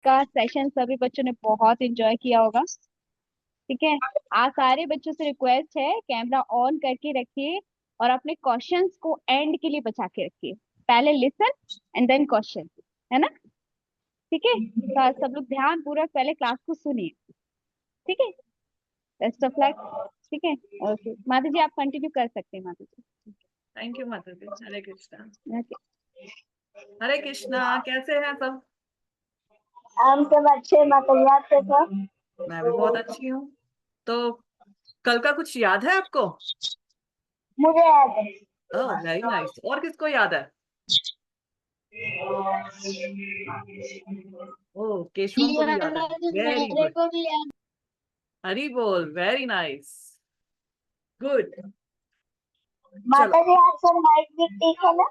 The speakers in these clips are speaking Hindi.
का सेशन सभी बच्चों ने बहुत एंजॉय किया होगा। ठीक है। आज सारे बच्चों से रिक्वेस्ट है, कैमरा ऑन करके रखिए और अपने क्वेश्चंस को एंड के लिए बचा के रखिए। पहले लिसन एंड देन क्वेश्चन, है ना? ठीक है, तो आज सब लोग ध्यान पूर्वक पहले क्लास को सुनिए। ठीक है, बेस्ट ऑफ लक। ठीक है, ओके माता जी, आप कंटिन्यू कर सकते हैं माता जी। थैंक यू माता जी। हरे कृष्णा। ओके। हरे कृष्णा, कैसे हैं सब? हम सब अच्छे, माता जी आप कैसे हो? मैं भी बहुत अच्छी हूँ। तो कल का कुछ याद है आपको? मुझे याद है। Oh very nice. और किसको याद है? ओह, केशवम को भी याद है। वेरी मेरे गुड। को भी याद। हरी बोल, वेरी नाइस, गुड। चलो, माता जी आपका माइक भी ठीक है ना?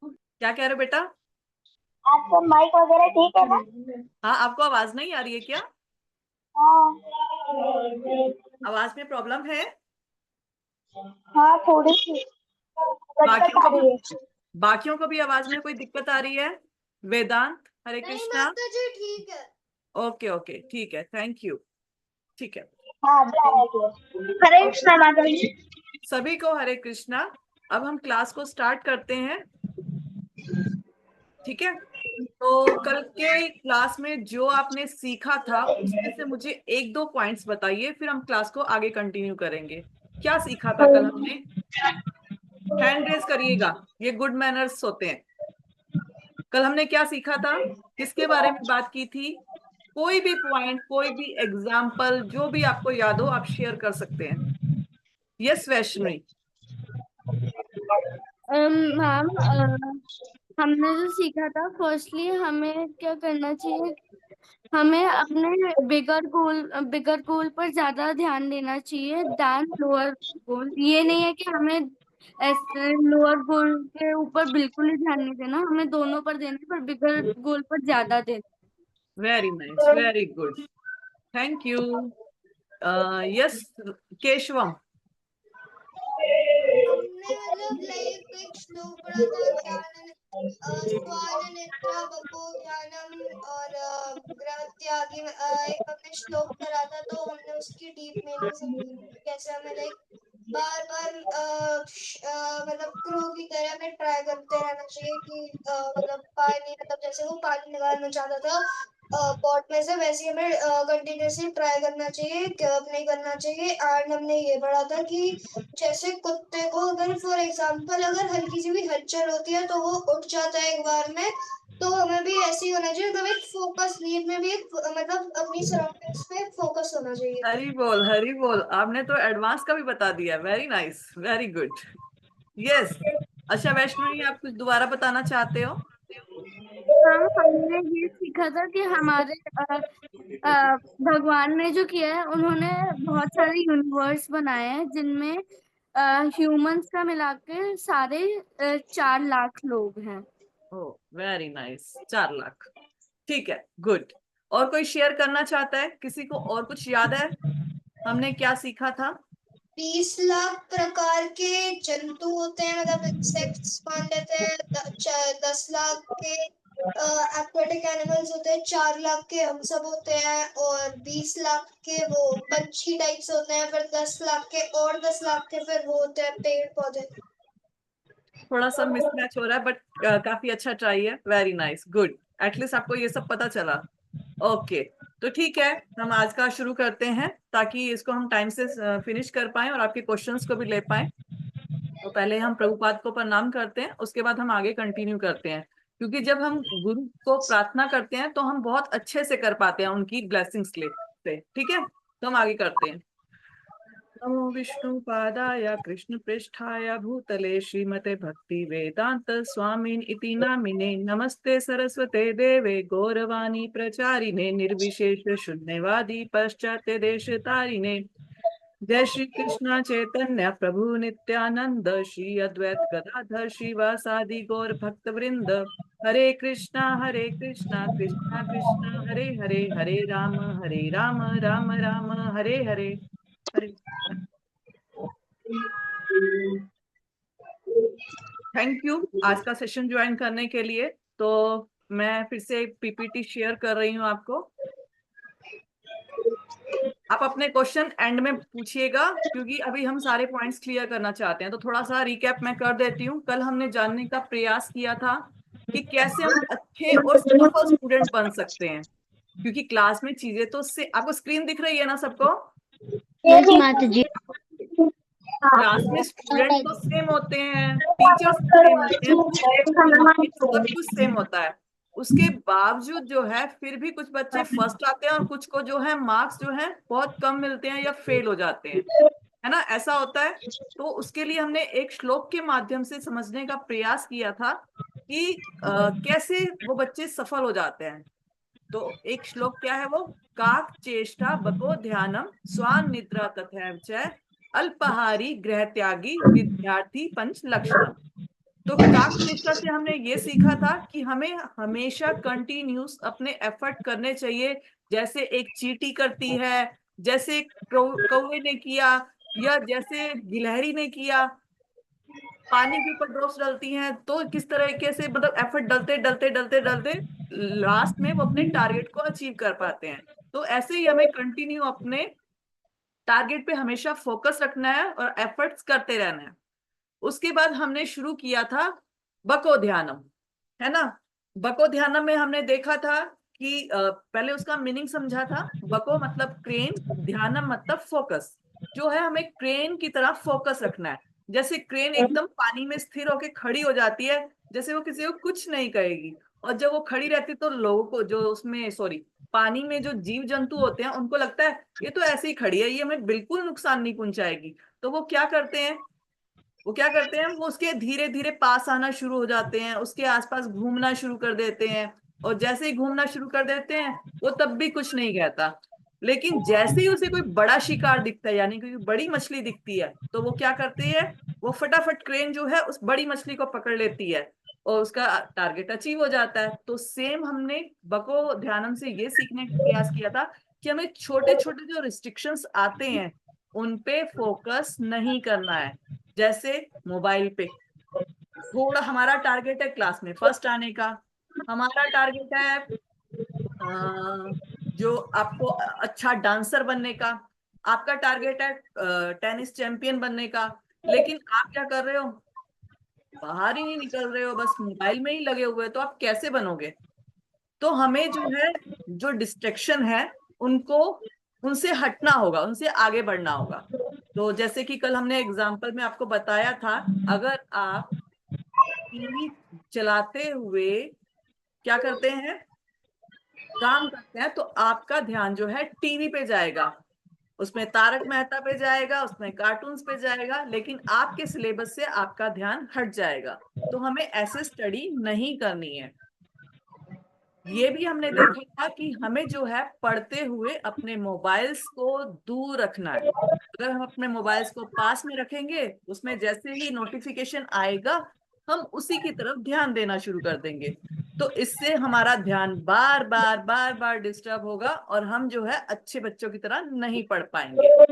क्या कह रहे हो बेटा? आपका माइक वगैरह ठीक है ना? हाँ, आपको आवाज नहीं आ रही है क्या? हाँ। आवाज में प्रॉब्लम है? हाँ थोड़ी सी बाकियों कट आ को भी रही है। बाकियों को भी आवाज में कोई दिक्कत आ रही है? वेदांत, हरे नहीं कृष्णा। माता जी ठीक है। ओके ओके, ठीक है, थैंक यू। ठीक है। हाँ जा तो रहा है। हरे कृष्णा माता जी। सभी को हरे कृष्णा। अब हम क्लास को स्टार्ट करते हैं। ठीक है। तो कल के क्लास में जो आपने सीखा था उसमें से मुझे एक दो पॉइंट्स बताइए, फिर हम क्लास को आगे कंटिन्यू करेंगे। क्या सीखा था कल हमने? हैंड रेज करिएगा, ये गुड मैनर्स होते हैं। कल हमने क्या सीखा था? किसके बारे में बात की थी? कोई भी पॉइंट, कोई भी एग्जाम्पल जो भी आपको याद हो आप शेयर कर सकते हैं। यस वैष्णवी। मैम, हमने जो सीखा था, फर्स्टली हमें क्या करना चाहिए, हमें अपने बिगर गोल पर ज्यादा ध्यान देना चाहिए दैन लोअर गोल। ये नहीं है कि हमें ऐसे लोअर गोल के ऊपर बिल्कुल ही ध्यान नहीं देना, हमें दोनों पर देना है, पर बिगर गोल पर ज्यादा देना। Very nice, very good, thank you. Yes Keshavam. हमने मतलब लाइक एक श्लोक पढ़ा था, स्वान निद्रा बपो ध्यानम और ग्रह त्यागी। एक हमने श्लोक पढ़ा था, तो हमने उसकी डीप मीनिंग समझी कैसे हमें लाइक बार बार मतलब क्रू की तरह हमें ट्राई करते रहना चाहिए कि मतलब पानी, मतलब जैसे वो पानी निकालना चाहता था पॉट में से, वैसे हमें कंटिन्यूसली ट्राई करना चाहिए, गिव नहीं करना चाहिए। एंड हमने ये पढ़ा था कि जैसे कुत्ते को अगर फॉर एग्जाम्पल अगर हल्की सी भी हलचल होती है तो वो उठ जाता है एक बार में, तो हमें भी ऐसे ही होना चाहिए। मतलब एक फोकस, नींद में भी एक मतलब अपनी सराउंडिंग्स पे फोकस होना चाहिए। हरी बोल, हरी बोल, आपने तो एडवांस का भी बता दिया। Very nice, very good. Yes. अच्छा वैष्णवी, आप कुछ दोबारा बताना चाहते हो? हमने ये सीखा था कि हमारे भगवान ने जो किया है, उन्होंने बहुत सारे यूनिवर्स बनाए हैं जिनमें ह्यूमंस का मिला के सारे 4 लाख लोग हैं। ओ वेरी नाइस, 4 लाख। ठीक है, गुड। और कोई शेयर करना चाहता है? किसी को और कुछ याद है हमने क्या सीखा था? 20 लाख प्रकार के जंतु होते हैं, मतलब इंसेक्ट्स मान लेते हैं। 10 लाख के एक्वेटिक एनिमल्स होते हैं, 4 लाख के हम सब होते हैं, और 20 लाख के वो पंछी टाइप्स होते हैं, फिर 10 लाख के और 10 लाख के फिर वो होते हैं पेड़ पौधे। थोड़ा सा मिसमैच हो रहा है, बट काफी अच्छा ट्राई है। Very nice, good. एटलीस्ट आपको ये सब पता चला। ओके, तो ठीक है, हम आज का शुरू करते हैं ताकि इसको हम टाइम से फिनिश कर पाए और आपके क्वेश्चंस को भी ले पाए। तो पहले हम प्रभुपाद को प्रणाम करते हैं, उसके बाद हम आगे कंटिन्यू करते हैं। क्योंकि जब हम गुरु को प्रार्थना करते हैं तो हम बहुत अच्छे से कर पाते हैं उनकी ब्लेसिंग्स लेते। ठीक है, तो हम आगे करते हैं। नमो विष्णु पादाय कृष्ण पृष्ठाय भूतले श्रीमते भक्ति वेदांत स्वामिन इति नामिने नमस्ते सरस्वते देवे गौरवाणी प्रचारिणे निर्विशेष शून्यवादी पाश्चात्य देश तारिणे। जय श्री कृष्ण चैतन्य प्रभु नित्यानंद श्री अद्वैत गदाधर श्रीवासादि गौर भक्त वृंद। हरे कृष्णा कृष्णा कृष्णा हरे हरे, हरे राम राम राम हरे हरे। हरे थैंक यू आज का सेशन ज्वाइन करने के लिए। तो मैं फिर से पीपीटी शेयर कर रही हूँ आपको। आप अपने क्वेश्चन एंड में पूछिएगा, क्योंकि अभी हम सारे पॉइंट्स क्लियर करना चाहते हैं। तो थोड़ा सा रिकैप मैं कर देती हूँ। कल हमने जानने का प्रयास किया था कि कैसे हम अच्छे और सफल स्टूडेंट बन सकते हैं, क्योंकि क्लास में चीजें तो से आपको स्क्रीन दिख रही है ना सबको? यस माता जी। क्लास में स्टूडेंट तो सेम होते हैं, टीचर्स सेम होते हैं, सब कुछ सेम होता है। उसके बावजूद जो है फिर भी कुछ बच्चे फर्स्ट आते हैं और कुछ को जो है मार्क्स जो है बहुत कम मिलते हैं या फेल हो जाते हैं, है ना? ऐसा होता है। तो उसके लिए हमने एक श्लोक के माध्यम से समझने का प्रयास किया था कि कैसे वो बच्चे सफल हो जाते हैं। तो एक श्लोक क्या है वो? काक चेष्टा बको ध्यानम स्वान निद्रा तथा च अल्पहारी गृह त्यागी विद्यार्थी पंच लक्षणम। तो काक चेष्टा से हमने ये सीखा था कि हमें हमेशा कंटिन्यूस अपने एफर्ट करने चाहिए, जैसे एक चींटी करती है, जैसे कौवे ने किया, या जैसे गिलहरी ने किया। पानी के ऊपर ड्रॉप्स डलती हैं, तो किस तरीके से मतलब एफर्ट डलते डलते डलते डलते लास्ट में वो अपने टारगेट को अचीव कर पाते हैं। तो ऐसे ही हमें कंटिन्यू अपने टारगेट पे हमेशा फोकस रखना है और एफर्ट्स करते रहना है। उसके बाद हमने शुरू किया था बको ध्यानम, है ना? बको ध्यानम में हमने देखा था कि पहले उसका मीनिंग समझा था। बको मतलब क्रेन, ध्यानम मतलब फोकस। जो है हमें क्रेन की तरह फोकस रखना है। जैसे क्रेन एकदम पानी में स्थिर होकर खड़ी हो जाती है, जैसे वो किसी को कुछ नहीं कहेगी, और जब वो खड़ी रहती तो लोगों को जो उसमें पानी में जो जीव जंतु होते हैं उनको लगता है ये तो ऐसे ही खड़ी है, ये हमें बिल्कुल नुकसान नहीं पहुंचाएगी। तो वो क्या करते हैं, वो उसके धीरे धीरे पास आना शुरू हो जाते हैं, उसके आसपास घूमना शुरू कर देते हैं। और जैसे ही घूमना शुरू कर देते हैं वो तब भी कुछ नहीं कहता। लेकिन जैसे ही उसे कोई बड़ा शिकार दिखता है, यानी कोई बड़ी मछली दिखती है, तो वो क्या करती है, वो फटाफट क्रेन जो है उस बड़ी मछली को पकड़ लेती है और उसका टारगेट अचीव हो जाता है। तो सेम हमने बको ध्यानम से ये सीखने का प्रयास किया था कि हमें छोटे छोटे जो रिस्ट्रिक्शंस आते हैं उन पे फोकस नहीं करना है। जैसे मोबाइल पे थोड़ा हमारा टारगेट है क्लास में फर्स्ट आने का, हमारा टारगेट है जो आपको अच्छा डांसर बनने का, आपका टारगेट है टेनिस चैंपियन बनने का। लेकिन आप क्या कर रहे हो, बाहर ही नहीं निकल रहे हो, बस मोबाइल में ही लगे हुए, तो आप कैसे बनोगे? तो हमें जो है, जो डिस्ट्रैक्शन है उनको, उनसे हटना होगा, उनसे आगे बढ़ना होगा। तो जैसे कि कल हमने एग्जाम्पल में आपको बताया था, अगर आप टीवी चलाते हुए क्या करते हैं, काम करते हैं, तो आपका ध्यान जो है टीवी पे जाएगा, उसमें तारक मेहता पे जाएगा, उसमें कार्टून्स पे जाएगा, लेकिन आपके सिलेबस से आपका ध्यान हट जाएगा। तो हमें ऐसे स्टडी नहीं करनी है। ये भी हमने देखा था कि हमें जो है पढ़ते हुए अपने मोबाइल्स को दूर रखना है। अगर हम अपने मोबाइल्स को पास में रखेंगे, उसमें जैसे ही नोटिफिकेशन आएगा हम उसी की तरफ ध्यान देना शुरू कर देंगे। तो इससे हमारा ध्यान बार बार बार बार डिस्टर्ब होगा और हम जो है अच्छे बच्चों की तरह नहीं पढ़ पाएंगे।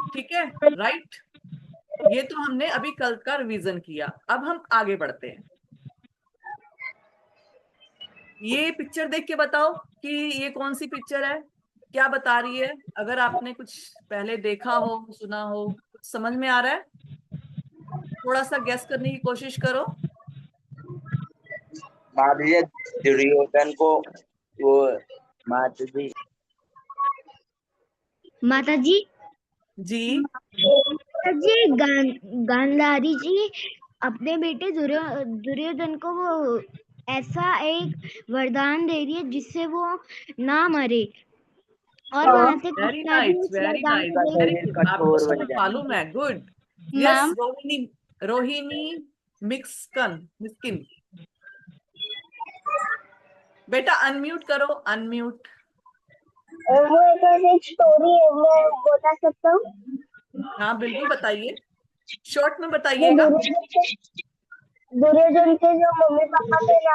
ठीक है, राइट? ये तो हमने अभी कल का रिवीजन किया। अब हम आगे बढ़ते हैं। ये पिक्चर देख के बताओ कि ये कौन सी पिक्चर है, क्या बता रही है? अगर आपने कुछ पहले देखा हो, सुना हो, कुछ समझ में आ रहा है, थोड़ा सा गेस करने की कोशिश करो। माधुर्य दुर्योधन को वो माधुरी माता जी जी गांधारी जी अपने बेटे दुर्योधन को वो ऐसा एक वरदान दे रही है जिससे वो ना मरे, और वहां से वेरी कृष्णा जी नाइस, उस वेरी वरदान नाइस, को वेरी शरीर गुड। आपको कठोर सब बन कुछ जाए। मालूम है, good. Yes, ma'am Rohini, Rohini मिक्सकन मिस्किन। बेटा अनम्यूट करो, अनम्यूट। वो एक ऐसी स्टोरी है, मैं बता सकता हूँ। हाँ बिल्कुल बताइए, शॉर्ट में वो बताइएगा। दुर्योधन के जो मम्मी पापा थे ना,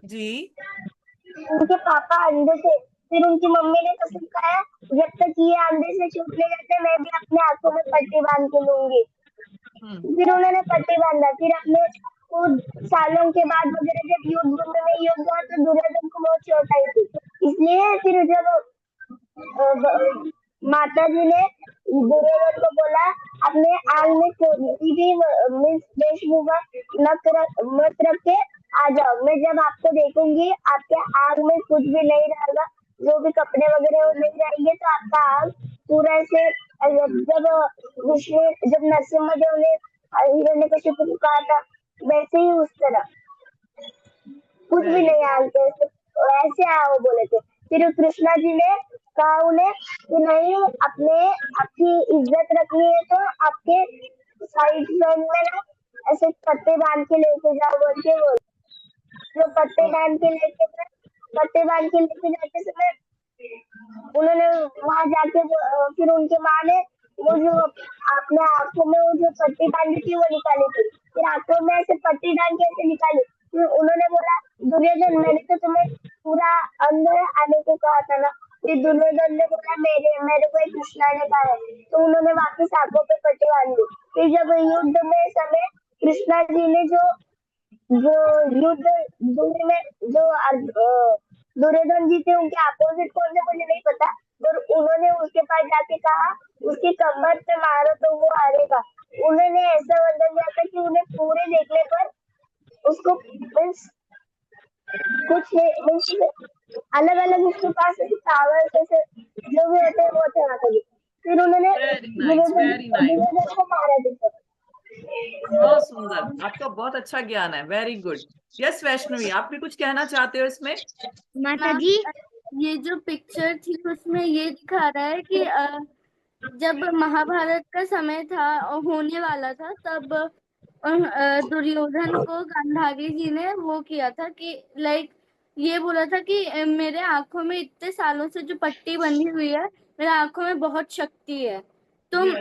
जी उनके पापा अंधे थे। फिर उनकी मम्मी ने तो सिखाया, जब तक ये अंधे से चुप नहीं जाते मैं भी अपने आंखों में पट्टी बांध के लूंगी। हम्म फिर उन्होंने पट्टी बांधा, फिर अपने कुछ सालों के बाद वगैरह जब युद्ध हुआ तो दुर्योधन को बहुत चोट आई थी, इसलिए फिर जब माता जी ने दुर्योधन को बोला अपने आग में कोई भी वेशभूषा मत रख के आ जाओ, मैं जब आपको देखूंगी आपके आग में कुछ भी नहीं रहेगा, जो भी कपड़े वगैरह वो नहीं रहेंगे, तो आपका आग पूरा से जब नरसिम्हा ने हिरण्यकशिपु को कहा था वैसे ही उस तरह कुछ भी नहीं आग के ऐसे आओ बोले थे। फिर कृष्णा जी ने कहा उन्हें कि नहीं, आपकी इज्जत रखनी है तो आपके साइड में ना ऐसे पत्ते बांध के लेके जाओ बोल के बोल, जो पत्ते बांध के लेके जाते समय उन्होंने वहां जाके फिर उनके माँ ने वो जो अपने आंखों में वो जो पट्टी बांधी थी वो निकाली थी, फिर आंखों में ऐसे पट्टी डाल के ऐसे निकाली, फिर उन्होंने बोला दुर्योधन मैंने तो तुम्हें पूरा अंदर आने को कहा था ना, फिर दुर्योधन ने बोला मेरे को कृष्णा ने कहा है, तो उन्होंने वापिस आंखों पे पट्टी बांधी। फिर जब युद्ध में समय कृष्णा जी ने जो युद्ध में जो दुर्योधन जी थे उनके अपोजिट कौन थे मुझे नहीं पता, पर उन्होंने उसके पास जाके कहा उसकी कमर पे मारो तो वो हारेगा। उन्होंने ऐसा वरदान दिया था कि उन्हें पूरे देखने पर उसको कुछ अलग अलग उसके पास पावर जैसे जो भी होते हैं वो चला था। फिर उन्होंने दुर्योधन को मारा था। बहुत सुंदर, आपका बहुत अच्छा ज्ञान है, वेरी गुड। यस वैष्णवी, आप भी कुछ कहना चाहते हो इसमें? माता जी ये जो पिक्चर थी उसमें ये दिखा रहा है कि जब महाभारत का समय था और होने वाला था तब दुर्योधन को गांधारी जी ने वो किया था कि लाइक ये बोला था कि मेरे आंखों में इतने सालों से जो पट्टी बंधी हुई है मेरे आंखों में बहुत शक्ति है, तुम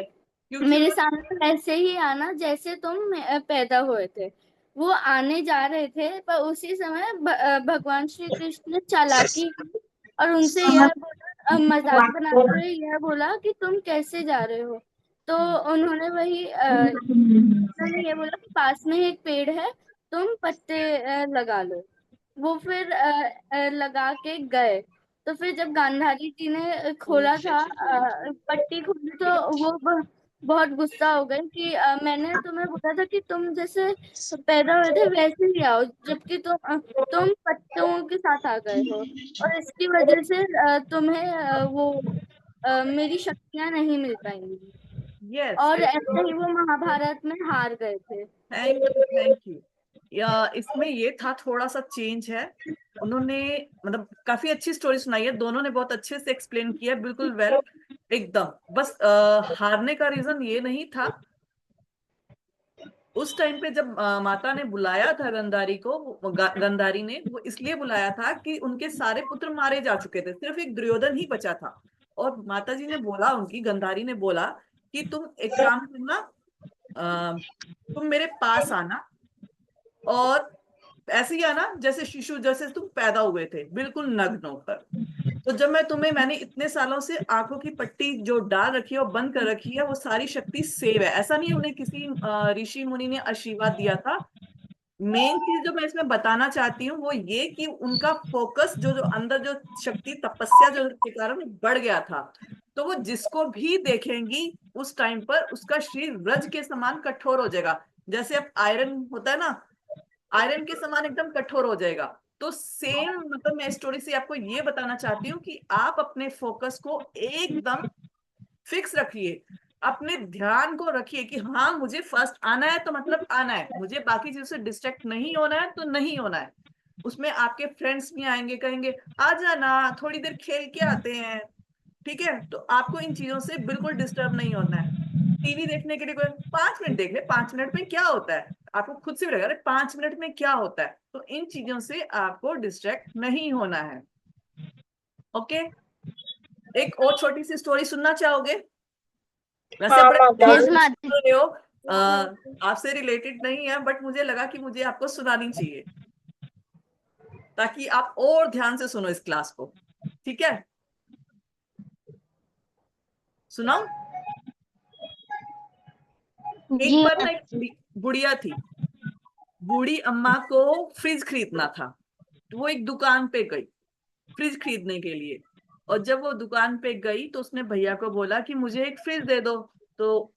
मेरे सामने ऐसे ही आना जैसे तुम पैदा हुए थे। वो आने जा रहे थे पर उसी समय भगवान श्री कृष्ण ने चालाकी की और उनसे यह बोला, मजाक बनाते हुए यह बोला कि तुम कैसे जा रहे हो, तो उन्होंने ये बोला कि पास में एक पेड़ है तुम पत्ते लगा लो। वो फिर लगा के गए, तो फिर जब गांधारी जी ने खोला था पट्टी खोली तो वो बहुत गुस्सा हो गए कि मैंने तुम्हें बोला था कि तुम जैसे पैदा हुए थे वैसे ही आओ, जबकि तुम पत्तों के साथ आ गए हो और इसकी वजह से तुम्हें मेरी शक्तियां नहीं मिल पाएंगी। और ऐसे ही वो महाभारत में हार गए थे। Thank you. या इसमें ये था थोड़ा सा चेंज है, उन्होंने मतलब काफी अच्छी स्टोरी सुनाई है, दोनों ने बहुत अच्छे से एक्सप्लेन किया, बिल्कुल वेल एकदम। बस हारने का रीजन ये नहीं था, उस टाइम पे जब माता ने बुलाया था गंधारी को, गंधारी ने वो इसलिए बुलाया था कि उनके सारे पुत्र मारे जा चुके थे, सिर्फ एक दुर्योधन ही बचा था। और माता जी ने बोला, उनकी गंधारी ने बोला कि तुम एक काम करना, तुम मेरे पास आना और ऐसे ही आना जैसे शिशु, जैसे तुम पैदा हुए थे, बिल्कुल नग्न होकर। तो जब मैंने इतने सालों से आंखों की पट्टी जो डाल रखी है और बंद कर रखी है, वो सारी शक्ति सेव है, ऐसा नहीं उन्हें किसी ऋषि मुनि ने आशीर्वाद दिया था। मेन चीज जो मैं इसमें बताना चाहती हूँ वो ये कि उनका फोकस जो अंदर जो शक्ति तपस्या जो के कारण बढ़ गया था, तो वो जिसको भी देखेंगी उस टाइम पर उसका शरीर रज के समान कठोर हो जाएगा, जैसे अब आयरन होता है ना, आयरन के समान एकदम कठोर हो जाएगा। तो सेम मतलब मैं स्टोरी से आपको ये बताना चाहती हूँ कि आप अपने फोकस को एकदम फिक्स रखिए, अपने ध्यान को रखिए कि हाँ मुझे फर्स्ट आना है तो मतलब आना है, मुझे बाकी चीजों से डिस्ट्रैक्ट नहीं होना है तो नहीं होना है। उसमें आपके फ्रेंड्स भी आएंगे, कहेंगे आ जाना थोड़ी देर खेल के आते हैं, ठीक है, तो आपको इन चीजों से बिल्कुल डिस्टर्ब नहीं होना है। टीवी देखने के लिए कोई 5 मिनट देख ले, 5 मिनट में क्या होता है, आपको खुद से भी लगेगा 5 मिनट में क्या होता है, तो इन चीजों से आपको डिस्ट्रैक्ट नहीं होना है। ओके, एक और छोटी सी स्टोरी सुनना चाहोगे? वैसे बड़े सुन रहे हो, आपसे रिलेटेड नहीं है, बट मुझे लगा कि मुझे आपको सुनानी चाहिए ताकि आप और ध्यान से सुनो इस क्लास को, ठीक है? सुनाओ। एक बार ना एक बुढ़िया थी, बूढ़ी अम्मा को फ्रिज खरीदना था, तो वो एक दुकान पे गई फ्रिज खरीदने के लिए। और जब वो दुकान पे गई तो उसने भैया को बोला कि मुझे एक फ्रिज दे दो। तो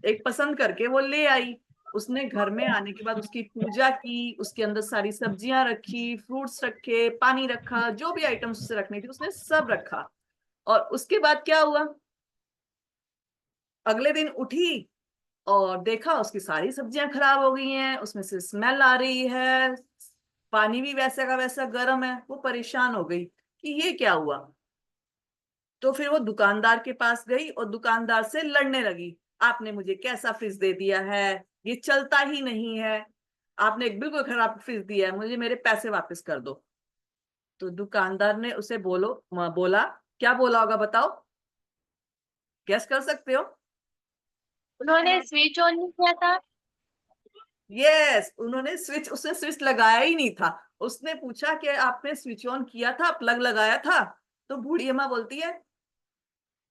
एक पसंद करके वो ले आई। उसने घर में आने के बाद उसकी पूजा की, उसके अंदर सारी सब्जियां रखी, फ्रूट्स रखे, पानी रखा, जो भी आइटम्स उसे रखनी थी उसने सब रखा। और उसके बाद क्या हुआ, अगले दिन उठी और देखा उसकी सारी सब्जियां खराब हो गई हैं, उसमें से स्मेल आ रही है, पानी भी वैसा का वैसा गर्म है। वो परेशान हो गई कि ये क्या हुआ। तो फिर वो दुकानदार के पास गई और दुकानदार से लड़ने लगी, आपने मुझे कैसा फ्रिज दे दिया है, ये चलता ही नहीं है, आपने एक बिल्कुल खराब फ्रिज दिया है, मुझे मेरे पैसे वापस कर दो। तो दुकानदार ने उसे बोला, क्या बोला होगा बताओ, गैस कर सकते हो? उन्होंने स्विच ऑन नहीं किया था। यस, उसने स्विच लगाया ही नहीं था। उसने पूछा कि आपने स्विच ऑन किया था, प्लग लगाया था? तो बूढ़ी अम्मा बोलती है,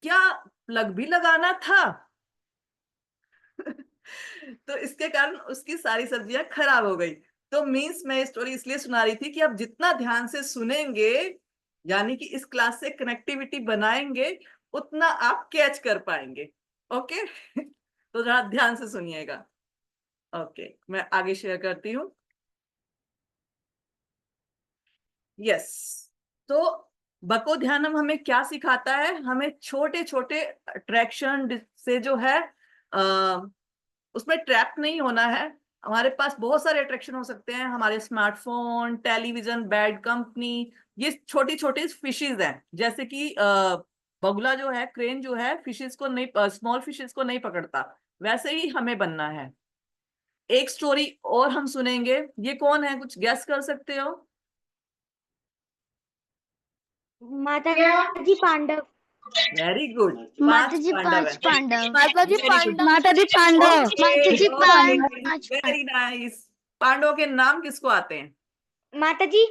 क्या प्लग भी लगाना था? तो इसके कारण उसकी सारी सब्जियां खराब हो गई। तो मीन्स मैं स्टोरी इसलिए सुना रही थी कि आप जितना ध्यान से सुनेंगे, यानी कि इस क्लास से कनेक्टिविटी बनाएंगे, उतना आप कैच कर पाएंगे। ओके तो जरा ध्यान से सुनिएगा। ओके, मैं आगे शेयर करती हूँ। यस, तो बको ध्यानम हमें क्या सिखाता है, हमें छोटे छोटे अट्रैक्शन से जो है उसमें ट्रैप नहीं होना है। हमारे पास बहुत सारे अट्रैक्शन हो सकते हैं, हमारे स्मार्टफोन, टेलीविजन, बैड कंपनी, ये छोटी छोटी फिशेज हैं। जैसे कि बगुला जो है, क्रेन जो है, फिशेज को नहीं, स्मॉल फिशेज को नहीं पकड़ता, वैसे ही हमें बनना है। एक स्टोरी और हम सुनेंगे, ये कौन है, कुछ गैस कर सकते हो? माता जी पांडव। वेरी गुड, माता पांच जी पांडव है। पांच पांडव। माता जी वेरी गुड, पांडव। माता जी पांडव। माता जी पांच। Very nice. पांडवों के नाम किसको आते हैं? माता जी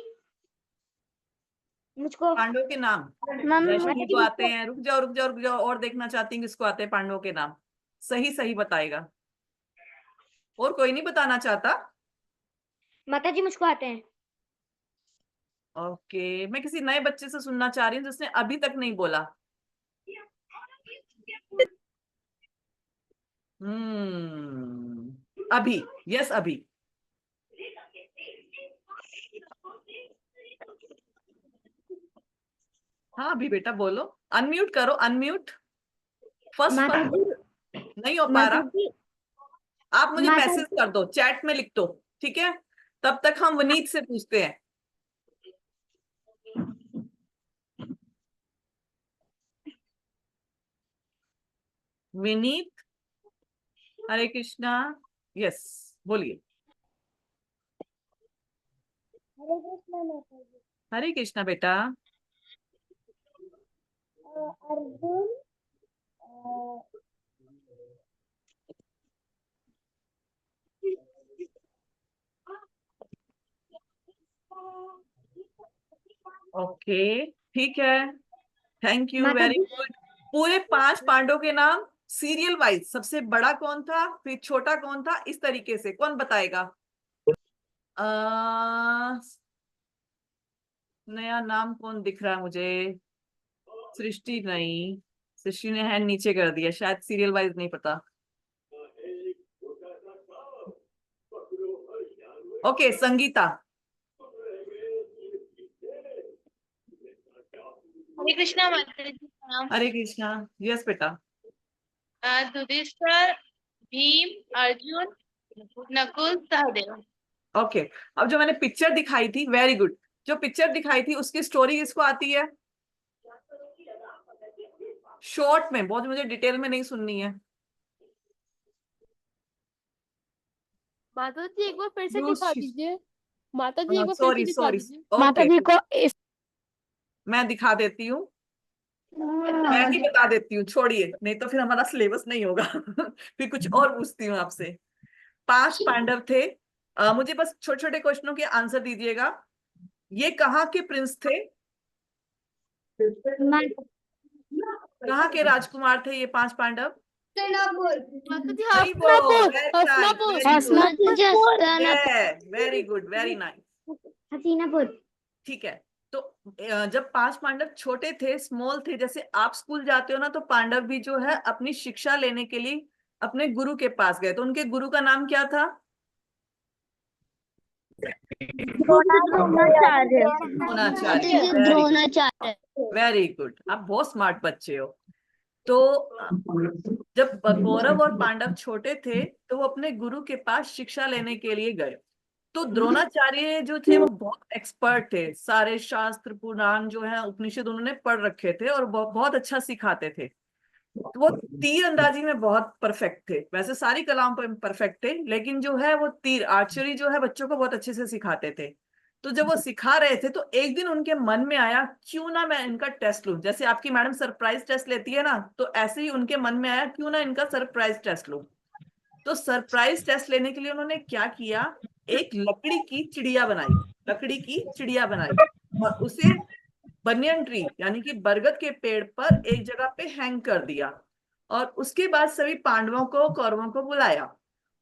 मुझको पांडवों के नाम रश्मि को आते हैं। रुक जाओ रुक जाओ रुक जाओ, और देखना चाहती हूँ किसको आते हैं पांडवों के नाम। सही सही बताएगा, और कोई नहीं बताना चाहता? माता जी मुझको आते हैं। ओके, मैं किसी नए बच्चे से सुनना चाह रही हूँ जिसने अभी तक नहीं बोला। अभी, यस अभी। हाँ अभी बेटा बोलो, अनम्यूट करो, अनम्यूट। फर्स्ट नहीं हो पा रहा, आप मुझे मैसेज कर दो, चैट में लिख दो, ठीक है? तब तक हम वनीत से पूछते हैं। विनीत, हरे कृष्णा, यस बोलिए। हरे कृष्णा बेटा। अर्जुन ओके ठीक है, थैंक यू, वेरी गुड। पूरे 5 पांडवों के नाम सीरियल वाइज, सबसे बड़ा कौन था, फिर छोटा कौन था, इस तरीके से कौन बताएगा? नया नाम कौन दिख रहा है मुझे? सृष्टि नहीं, सृष्टि ने हैंड नीचे कर दिया, शायद सीरियल वाइज नहीं पता। ओके, संगीता। हरे कृष्णा माता जी का नाम। हरे कृष्णा, यस बेटा। युधिष्ठिर, भीम, अर्जुन, नकुल, सहदेव। ओके, अब जो मैंने पिक्चर दिखाई थी, वेरी गुड, जो पिक्चर दिखाई थी उसकी स्टोरी किसको आती है? शॉर्ट में, बहुत मुझे डिटेल में नहीं सुननी है। माता जी एक बार फिर से दिखा दीजिए। माता जी एक बार फिर से सॉरी दिखा सॉरी, दीजिए। माता जी को मैं दिखा देती हूँ, मैं ही बता देती हूँ, छोड़िए, नहीं तो फिर हमारा सिलेबस नहीं होगा फिर कुछ और पूछती हूँ आपसे। 5 पांडव थे। मुझे बस छोटे छोटे क्वेश्चनों के आंसर दीजिएगा। ये कहाँ के प्रिंस थे? कहाँ के राजकुमार थे ये 5 पांडव? हस्तिनापुर। माताजी सही हसनापुर बोल, Hasanapur very good, very nice. Hasinapur. ठीक है। तो जब 5 पांडव छोटे थे, स्मॉल थे, जैसे आप स्कूल जाते हो ना, तो पांडव भी जो है अपनी शिक्षा लेने के लिए अपने गुरु के पास गए। तो उनके गुरु का नाम क्या था? द्रोणाचार्य। द्रोणाचार्य। द्रोणाचार्य। वेरी गुड, आप बहुत स्मार्ट बच्चे हो। तो जब कौरव और पांडव छोटे थे तो वो अपने गुरु के पास शिक्षा लेने के लिए गए। तो द्रोणाचार्य जो थे वो बहुत एक्सपर्ट थे, सारे शास्त्र पुराण जो है उपनिषद उन्होंने पढ़ रखे थे और बहुत अच्छा सिखाते थे। तो वो तीर अंदाजी में बहुत परफेक्ट थे, वैसे सारी कलाओं पर परफेक्ट थे, लेकिन जो है वो तीर आर्चरी जो है बच्चों को बहुत अच्छे से सिखाते थे। तो जब वो सिखा रहे थे तो एक दिन उनके मन में आया क्यों ना मैं इनका टेस्ट लूं, जैसे आपकी मैडम सरप्राइज टेस्ट लेती है ना, तो ऐसे ही उनके मन में आया क्यों ना इनका सरप्राइज टेस्ट लूं। तो सरप्राइज टेस्ट लेने के लिए उन्होंने क्या किया, एक लकड़ी की चिड़िया बनाई, लकड़ी की चिड़िया बनाई और उसे बनियन ट्री यानी कि बरगद के पेड़ पर एक जगह पे हैंग कर दिया। और उसके बाद सभी पांडवों को कौरवों को बुलाया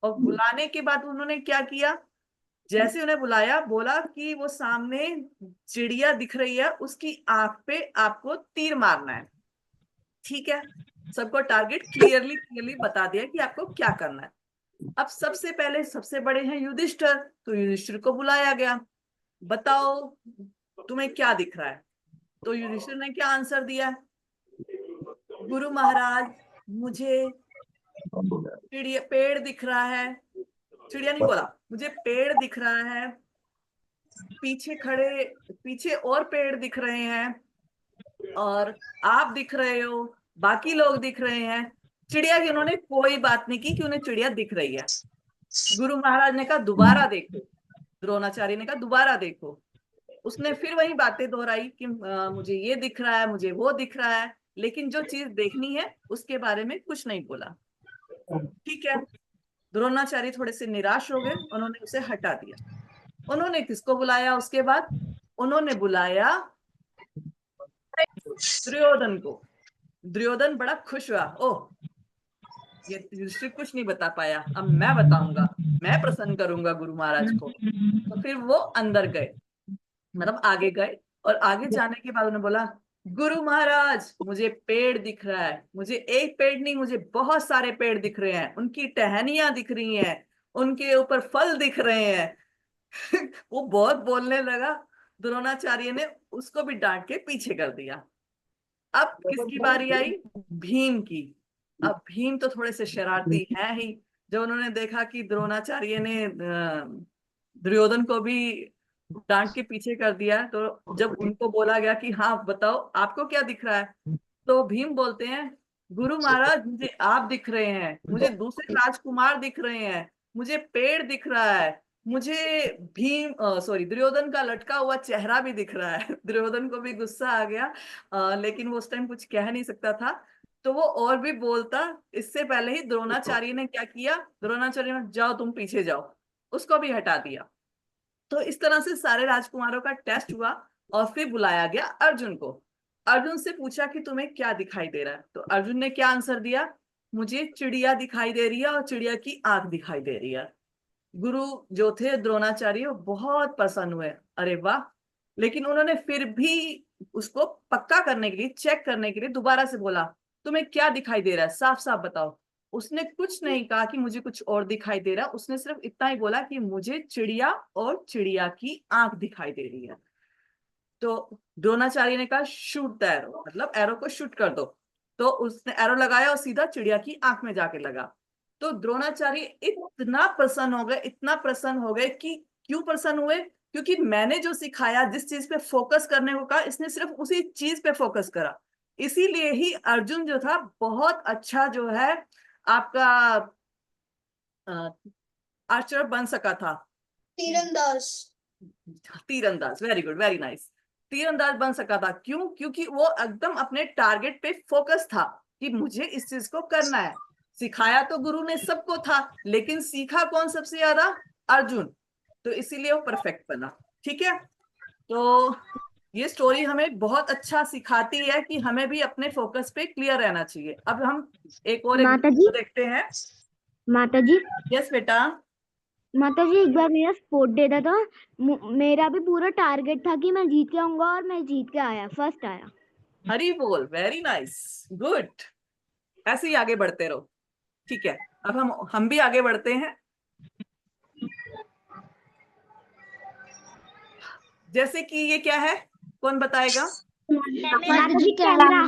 और बुलाने के बाद उन्होंने क्या किया, जैसे उन्हें बुलाया बोला कि वो सामने चिड़िया दिख रही है, उसकी आंख पे आपको तीर मारना है। ठीक है, सबको टारगेट क्लियरली बता दिया कि आपको क्या करना है। अब सबसे पहले सबसे बड़े हैं युधिष्ठिर, तो युधिष्ठिर को बुलाया गया, बताओ तुम्हें क्या दिख रहा है। तो युधिष्ठिर ने क्या आंसर दिया, गुरु महाराज मुझे चिड़िया पेड़ दिख रहा है, चिड़िया नहीं बोला, मुझे पेड़ दिख रहा है, पीछे और पेड़ दिख रहे हैं और आप दिख रहे हो, बाकी लोग दिख रहे हैं। चिड़िया की उन्होंने कोई बात नहीं की कि उन्हें चिड़िया दिख रही है। गुरु महाराज ने कहा दोबारा देखो, द्रोणाचार्य ने कहा दोबारा देखो। उसने फिर वही बातें दोहराई कि मुझे ये दिख रहा है, मुझे वो दिख रहा है, लेकिन जो चीज देखनी है उसके बारे में कुछ नहीं बोला। ठीक है, द्रोणाचार्य थोड़े से निराश हो गए, उन्होंने उसे हटा दिया। उन्होंने किसको बुलाया उसके बाद, उन्होंने बुलाया दुर्योधन को। दुर्योधन बड़ा खुश हुआ, ओह ये युधिष्ठिर कुछ नहीं बता पाया, अब मैं बताऊंगा, मैं प्रसन्न करूंगा गुरु महाराज को। तो फिर वो अंदर गए, मतलब आगे गए, और आगे जाने के बाद उन्होंने बोला गुरु महाराज मुझे पेड़ दिख रहा है, मुझे एक पेड़ नहीं मुझे बहुत सारे पेड़ दिख रहे हैं, उनकी टहनियां दिख रही हैं, उनके ऊपर फल दिख रहे हैं। वो बहुत बोलने लगा, द्रोणाचार्य ने उसको भी डांट के पीछे कर दिया। अब किसकी बारी आई, भीम की। अब भीम तो थोड़े से शरारती है ही, जब उन्होंने देखा कि द्रोणाचार्य ने दुर्योधन को भी डांट के पीछे कर दिया, तो जब उनको बोला गया कि हाँ बताओ आपको क्या दिख रहा है, तो भीम बोलते हैं गुरु महाराज मुझे आप दिख रहे हैं, मुझे दूसरे राजकुमार दिख रहे हैं, मुझे पेड़ दिख रहा है, मुझे दुर्योधन का लटका हुआ चेहरा भी दिख रहा है। दुर्योधन को भी गुस्सा आ गया, लेकिन वो उस टाइम कुछ कह नहीं सकता था, तो वो और भी बोलता। इससे पहले ही द्रोणाचार्य ने क्या किया, द्रोणाचार्य ने जाओ तुम पीछे जाओ, उसको भी हटा दिया। तो इस तरह से सारे राजकुमारों का टेस्ट हुआ और फिर बुलाया गया अर्जुन को। अर्जुन से पूछा कि तुम्हें क्या दिखाई दे रहा है, तो अर्जुन ने क्या आंसर दिया, मुझे चिड़िया दिखाई दे रही है और चिड़िया की आंख दिखाई दे रही है। गुरु जो थे द्रोणाचार्य वो बहुत प्रसन्न हुए, अरे वाह। लेकिन उन्होंने फिर भी उसको पक्का करने के लिए, चेक करने के लिए दोबारा से बोला तुम्हें क्या दिखाई दे रहा है, साफ साफ बताओ। उसने कुछ नहीं कहा कि मुझे कुछ और दिखाई दे रहा, उसने सिर्फ इतना ही बोला कि मुझे चिड़िया और चिड़िया की आंख दिखाई दे रही है। तो द्रोणाचार्य ने कहा शूट द एरो, मतलब एरो को शूट कर दो। तो उसने एरो लगाया और सीधा चिड़िया की आंख में जाके लगा। तो द्रोणाचार्य इतना प्रसन्न हो गए, इतना प्रसन्न हो गए कि क्यों प्रसन्न हुए, क्योंकि मैंने जो सिखाया, जिस चीज पे फोकस करने को कहा, इसने सिर्फ उसी चीज पे फोकस करा। इसीलिए ही अर्जुन जो था बहुत अच्छा जो है आपका आर्चर बन सका था, तीरंदाज। तीरंदाज, वेरी गुड, वेरी नाइस। तीरंदाज बन सका था, क्यों, क्योंकि वो एकदम अपने टारगेट पे फोकस था कि मुझे इस चीज को करना है। सिखाया तो गुरु ने सबको था, लेकिन सीखा कौन सबसे ज्यादा, अर्जुन। तो इसीलिए वो परफेक्ट बना। ठीक है, तो ये स्टोरी हमें बहुत अच्छा सिखाती है कि हमें भी अपने फोकस पे क्लियर रहना चाहिए। अब हम एक और माता जी। एग्जांपल देखते हैं। माता जी, यस बेटा। माता जी एक बार मेरा स्पोर्ट डे था, तो मेरा भी पूरा टारगेट था कि मैं जीत के आऊंगा, और मैं जीत के आया, फर्स्ट आया। हरी बोल, वेरी नाइस, गुड। ऐसे ही आगे बढ़ते रहो। ठीक है, अब हम भी आगे बढ़ते हैं। जैसे कि ये क्या है, कौन बताएगा? माता जी कैमरा।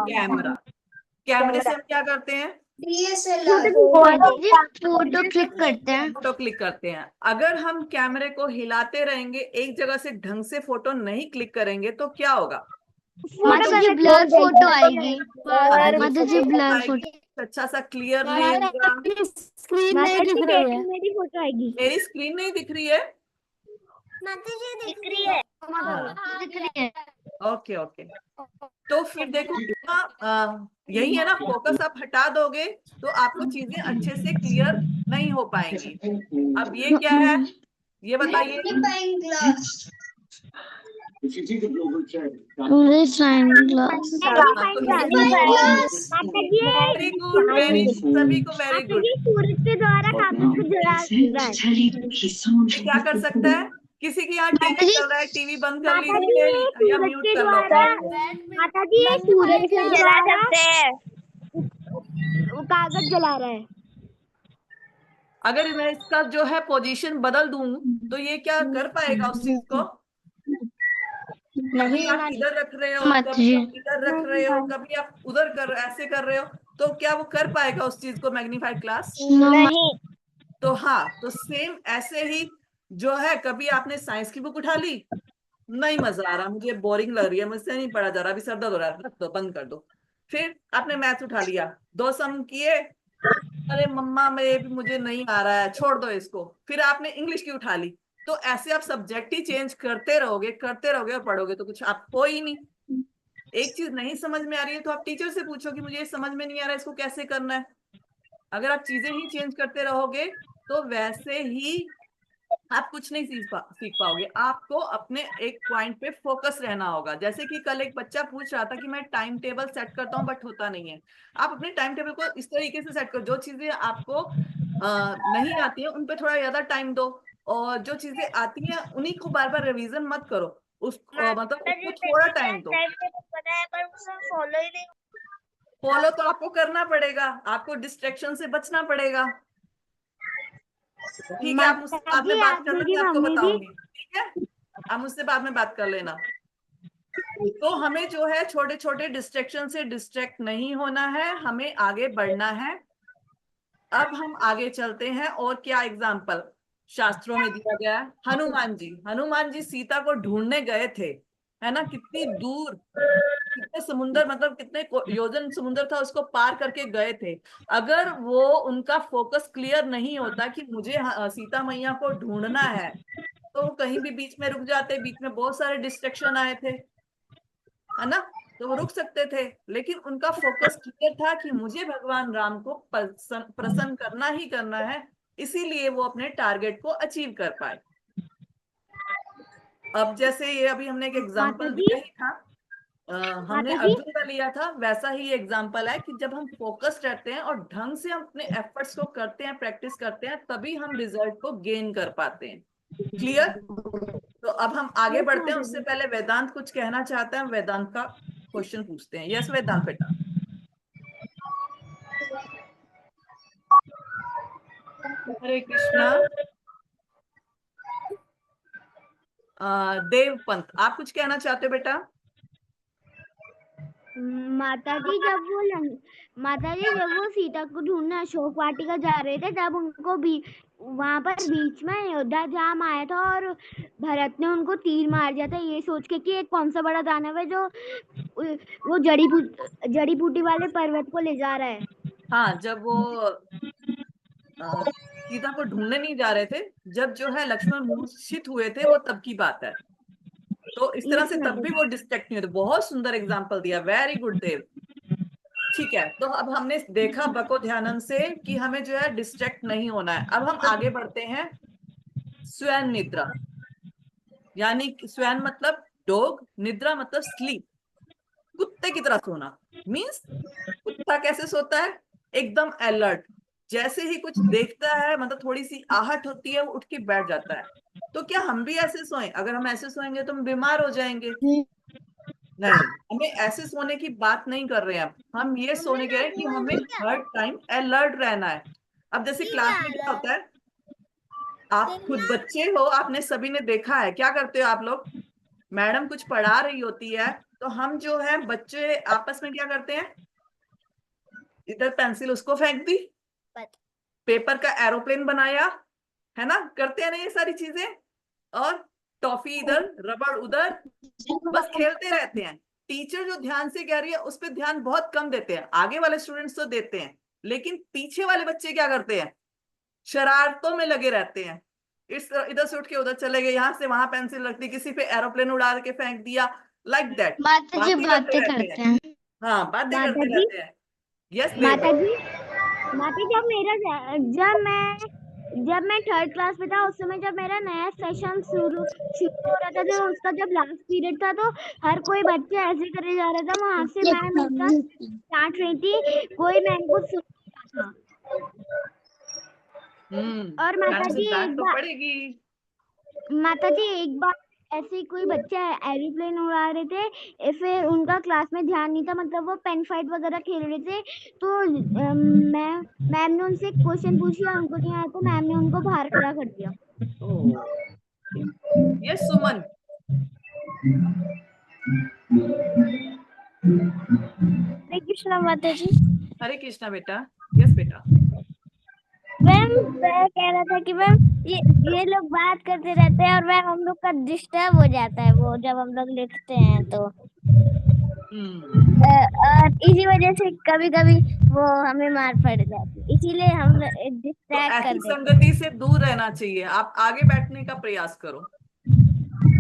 कैमरा। कैमरे से हम क्या करते हैं? DSLR। फोटो क्लिक करते हैं। फोटो क्लिक करते हैं। अगर हम कैमरे को हिलाते रहेंगे, एक जगह से ढंग से फोटो नहीं क्लिक करेंगे तो क्या होगा? माता जी ब्लर फोटो आएगी। माता जी ब्लर आएगी, फोटो। अच्छा सा क्लियर नहीं होगा। स्क्रीन नहीं दिख रही है। मेरी फोटो आएगी। मेरी स्क्रीन नहीं दिख रही है। माता जी दिख रही है। दिख रही है। Okay okay. तो फिर देखो यही है ना, फोकस आप हटा दोगे तो आपको चीजें अच्छे से क्लियर नहीं हो पाएंगी। अब ये क्या है, ये बताइए। Magnifying glass. Very good, very, सभी को वेरी गुड। सूरज के द्वारा कागज को जला रहा है। क्या कर सकता है? किसी की यहाँ टीवी चल रहा है, टीवी बंद कर माता जी लीजिए या सूरज म्यूट के कर लो द्वारा, अपना। माता जी ये सूरज के द्वारा वो कागज जला रहा है। अगर मैं इसका जो है पोजीशन बदल दूं तो ये क्या कर पाएगा उस चीज को? कभी आप इधर रख रहे हो, कभी आप इधर रख रहे हो, कभी आप उधर ऐसे कर रहे हो, तो क्या वो कर पाएगा उस चीज को मैग्नीफाइड ग्लास? नहीं। तो हाँ, तो सेम ऐसे ही जो है, कभी आपने साइंस की बुक उठा ली, नहीं मजा आ रहा, मुझे बोरिंग लग रही है, मुझसे नहीं पढ़ा जा रहा, अभी सर दर्द हो रहा है, रख दो, बंद कर दो। फिर आपने मैथ उठा लिया, 2 सम किए, अरे मम्मा मुझे नहीं आ रहा है, छोड़ दो इसको। फिर आपने इंग्लिश की उठा ली। तो ऐसे आप सब्जेक्ट ही चेंज करते रहोगे और पढ़ोगे तो कुछ आपको ही नहीं। एक चीज नहीं समझ में आ रही है तो आप टीचर से पूछो कि मुझे ये समझ में नहीं आ रहा है, इसको कैसे करना है। अगर आप चीजें ही चेंज करते रहोगे तो वैसे ही आप कुछ नहीं सीख पाओगे। आपको अपने एक पॉइंट पे फोकस रहना होगा। जैसे कि कल एक बच्चा पूछ रहा था कि मैं टाइम टेबल सेट करता हूँ बट होता नहीं है। आप अपने टाइम टेबल को इस तरीके से सेट करो, जो चीजें आपको नहीं आती है उन पे थोड़ा ज्यादा टाइम दो, और जो चीजें आती हैं उन्हीं को बार बार रिवीजन मत करो, मतलब उसको थोड़ा टाइम दो। पता है पर उसे फॉलो ही नहीं। फॉलो तो आपको करना पड़ेगा, आपको डिस्ट्रैक्शन से बचना पड़ेगा। ठीक है, आप मुझसे बाद में बात कर लेना, आपको बताऊंगी। ठीक है, आप मुझसे बाद में बात कर लेना। तो हमें जो है छोटे छोटे डिस्ट्रैक्शन से डिस्ट्रैक्ट नहीं होना है, हमें आगे बढ़ना है। अब हम आगे चलते हैं, और क्या एग्जाम्पल शास्त्रों में दिया गया है। हनुमान जी सीता को ढूंढने गए थे, है ना, कितनी दूर, कितने समुंदर, मतलब कितने योजन समुंदर था, उसको पार करके गए थे। अगर वो उनका फोकस क्लियर नहीं होता कि मुझे सीता मैया को ढूंढना है, तो कहीं भी बीच में रुक जाते, बीच में बहुत सारे डिस्ट्रैक्शन आए थे, है ना, तो वो रुक सकते थे। लेकिन उनका फोकस क्लियर था कि मुझे भगवान राम को प्रसन्न करना ही करना है, इसीलिए वो अपने टारगेट को अचीव कर पाए। अब जैसे ये अभी हमने एक एग्जांपल दिया ही था, हमने अर्जुन का लिया था, वैसा ही एग्जांपल है कि जब हम फोकस्ड रहते हैं और ढंग से हम अपने एफर्ट्स को करते हैं, प्रैक्टिस करते हैं, तभी हम रिजल्ट को गेन कर पाते हैं। क्लियर? तो अब हम आगे बढ़ते हैं, उससे पहले वेदांत कुछ कहना चाहते हैं, वेदांत का क्वेश्चन पूछते हैं। यस वेदांत बेटा। हरे कृष्णा। देव पंत, आप कुछ कहना चाहते हो बेटा? माता जी जब वो सीता को ढूंढने अशोक वाटिका जा रहे थे, तब उनको भी वहां पर बीच में अयोध्या जाम आया था, और भरत ने उनको तीर मार दिया था, ये सोच के कि एक कौन सा बड़ा दानव है जो वो जड़ी बूटी वाले पर्वत को ले जा रहा है। हाँ, जब वो सीता को ढूंढने नहीं जा रहे थे, जब जो है लक्ष्मण मूर्छित हुए थे, वो तब की बात है। तो इस तरह से तब भी वो डिस्ट्रैक्ट नहीं होते। बहुत सुंदर एग्जाम्पल दिया, वेरी गुड देव। ठीक है, तो अब हमने देखा बको ध्यानम से कि हमें जो है डिस्ट्रैक्ट नहीं होना है। अब हम आगे बढ़ते हैं। स्वयं निद्रा, यानी स्वयं मतलब डॉग, निद्रा मतलब स्लीप, कुत्ते की तरह सोना। मीन्स कुत्ता कैसे सोता है? एकदम अलर्ट, जैसे ही कुछ देखता है मतलब थोड़ी सी आहट होती है वो उठ के बैठ जाता है। तो क्या हम भी ऐसे सोएं? अगर हम ऐसे सोएंगे तो हम बीमार हो जाएंगे। नहीं, हमें ऐसे सोने की बात नहीं कर रहे हैं हम ये सोने के हैं कि हमें हर टाइम अलर्ट रहना है। अब जैसे क्लास में क्या होता है, आप खुद बच्चे हो, आपने सभी ने देखा है क्या करते हो आप लोग, मैडम कुछ पढ़ा रही होती है तो हम जो है बच्चे आपस में क्या करते हैं, इधर पेंसिल उसको फेंक दी, पेपर का एरोप्लेन बनाया, है ना, करते हैं ना ये सारी चीजें, और टॉफी इधर, रबड़ उधर, बस खेलते रहते हैं। टीचर जो ध्यान से कह रही है उस पर ध्यान बहुत कम देते हैं, आगे वाले स्टूडेंट्स तो देते हैं, लेकिन पीछे वाले बच्चे क्या करते हैं, शरारतों में लगे रहते हैं। इस इधर से उठ के उधर चले गए, यहाँ से वहां पेंसिल रख दी, किसी पे एरोप्लेन उड़ा के फेंक दिया, लाइक दैट। माता जी बातें बातें रहते करते हैं। हाँ, बातें माता करते जी, रहते हैं। यस माता देव। जी, जब मैं थर्ड क्लास में था उस समय जब मेरा नया सेशन शुरू हो रहा था, तो उसका जब लास्ट पीरियड था तो हर कोई बच्चा ऐसे करे जा रहा था, वहां से मैम इतना डांट रही थी, कोई मैम को सुन नहीं रहा था। और मैम से डांट तो पड़ेगी। माता जी एक बार ऐसे ही कोई बच्चा एरोप्लेन उड़ा रहे थे, फिर उनका क्लास में ध्यान नहीं था, मतलब वो पेन फाइट वगैरह खेल रहे थे, तो मैम ने उनसे एक क्वेश्चन पूछ लिया, उनको नहीं आया तो मैम ने उनको बाहर खड़ा कर दिया। यस सुमन। हरे कृष्णा माता जी। हरे कृष्णा बेटा। यस बेटा। मैम मैं कह रहा था कि मैम ये लोग बात करते रहते हैं और मैम हम लोग का डिस्टर्ब हो जाता है वो जब हम लोग लिखते हैं तो और इसी वजह से कभी कभी वो हमें मार पड़ जाती है, इसीलिए हम तो डिस्ट्रैक्ट कर ऐसी देते हैं। संगति से दूर रहना चाहिए, आप आगे बैठने का प्रयास करो।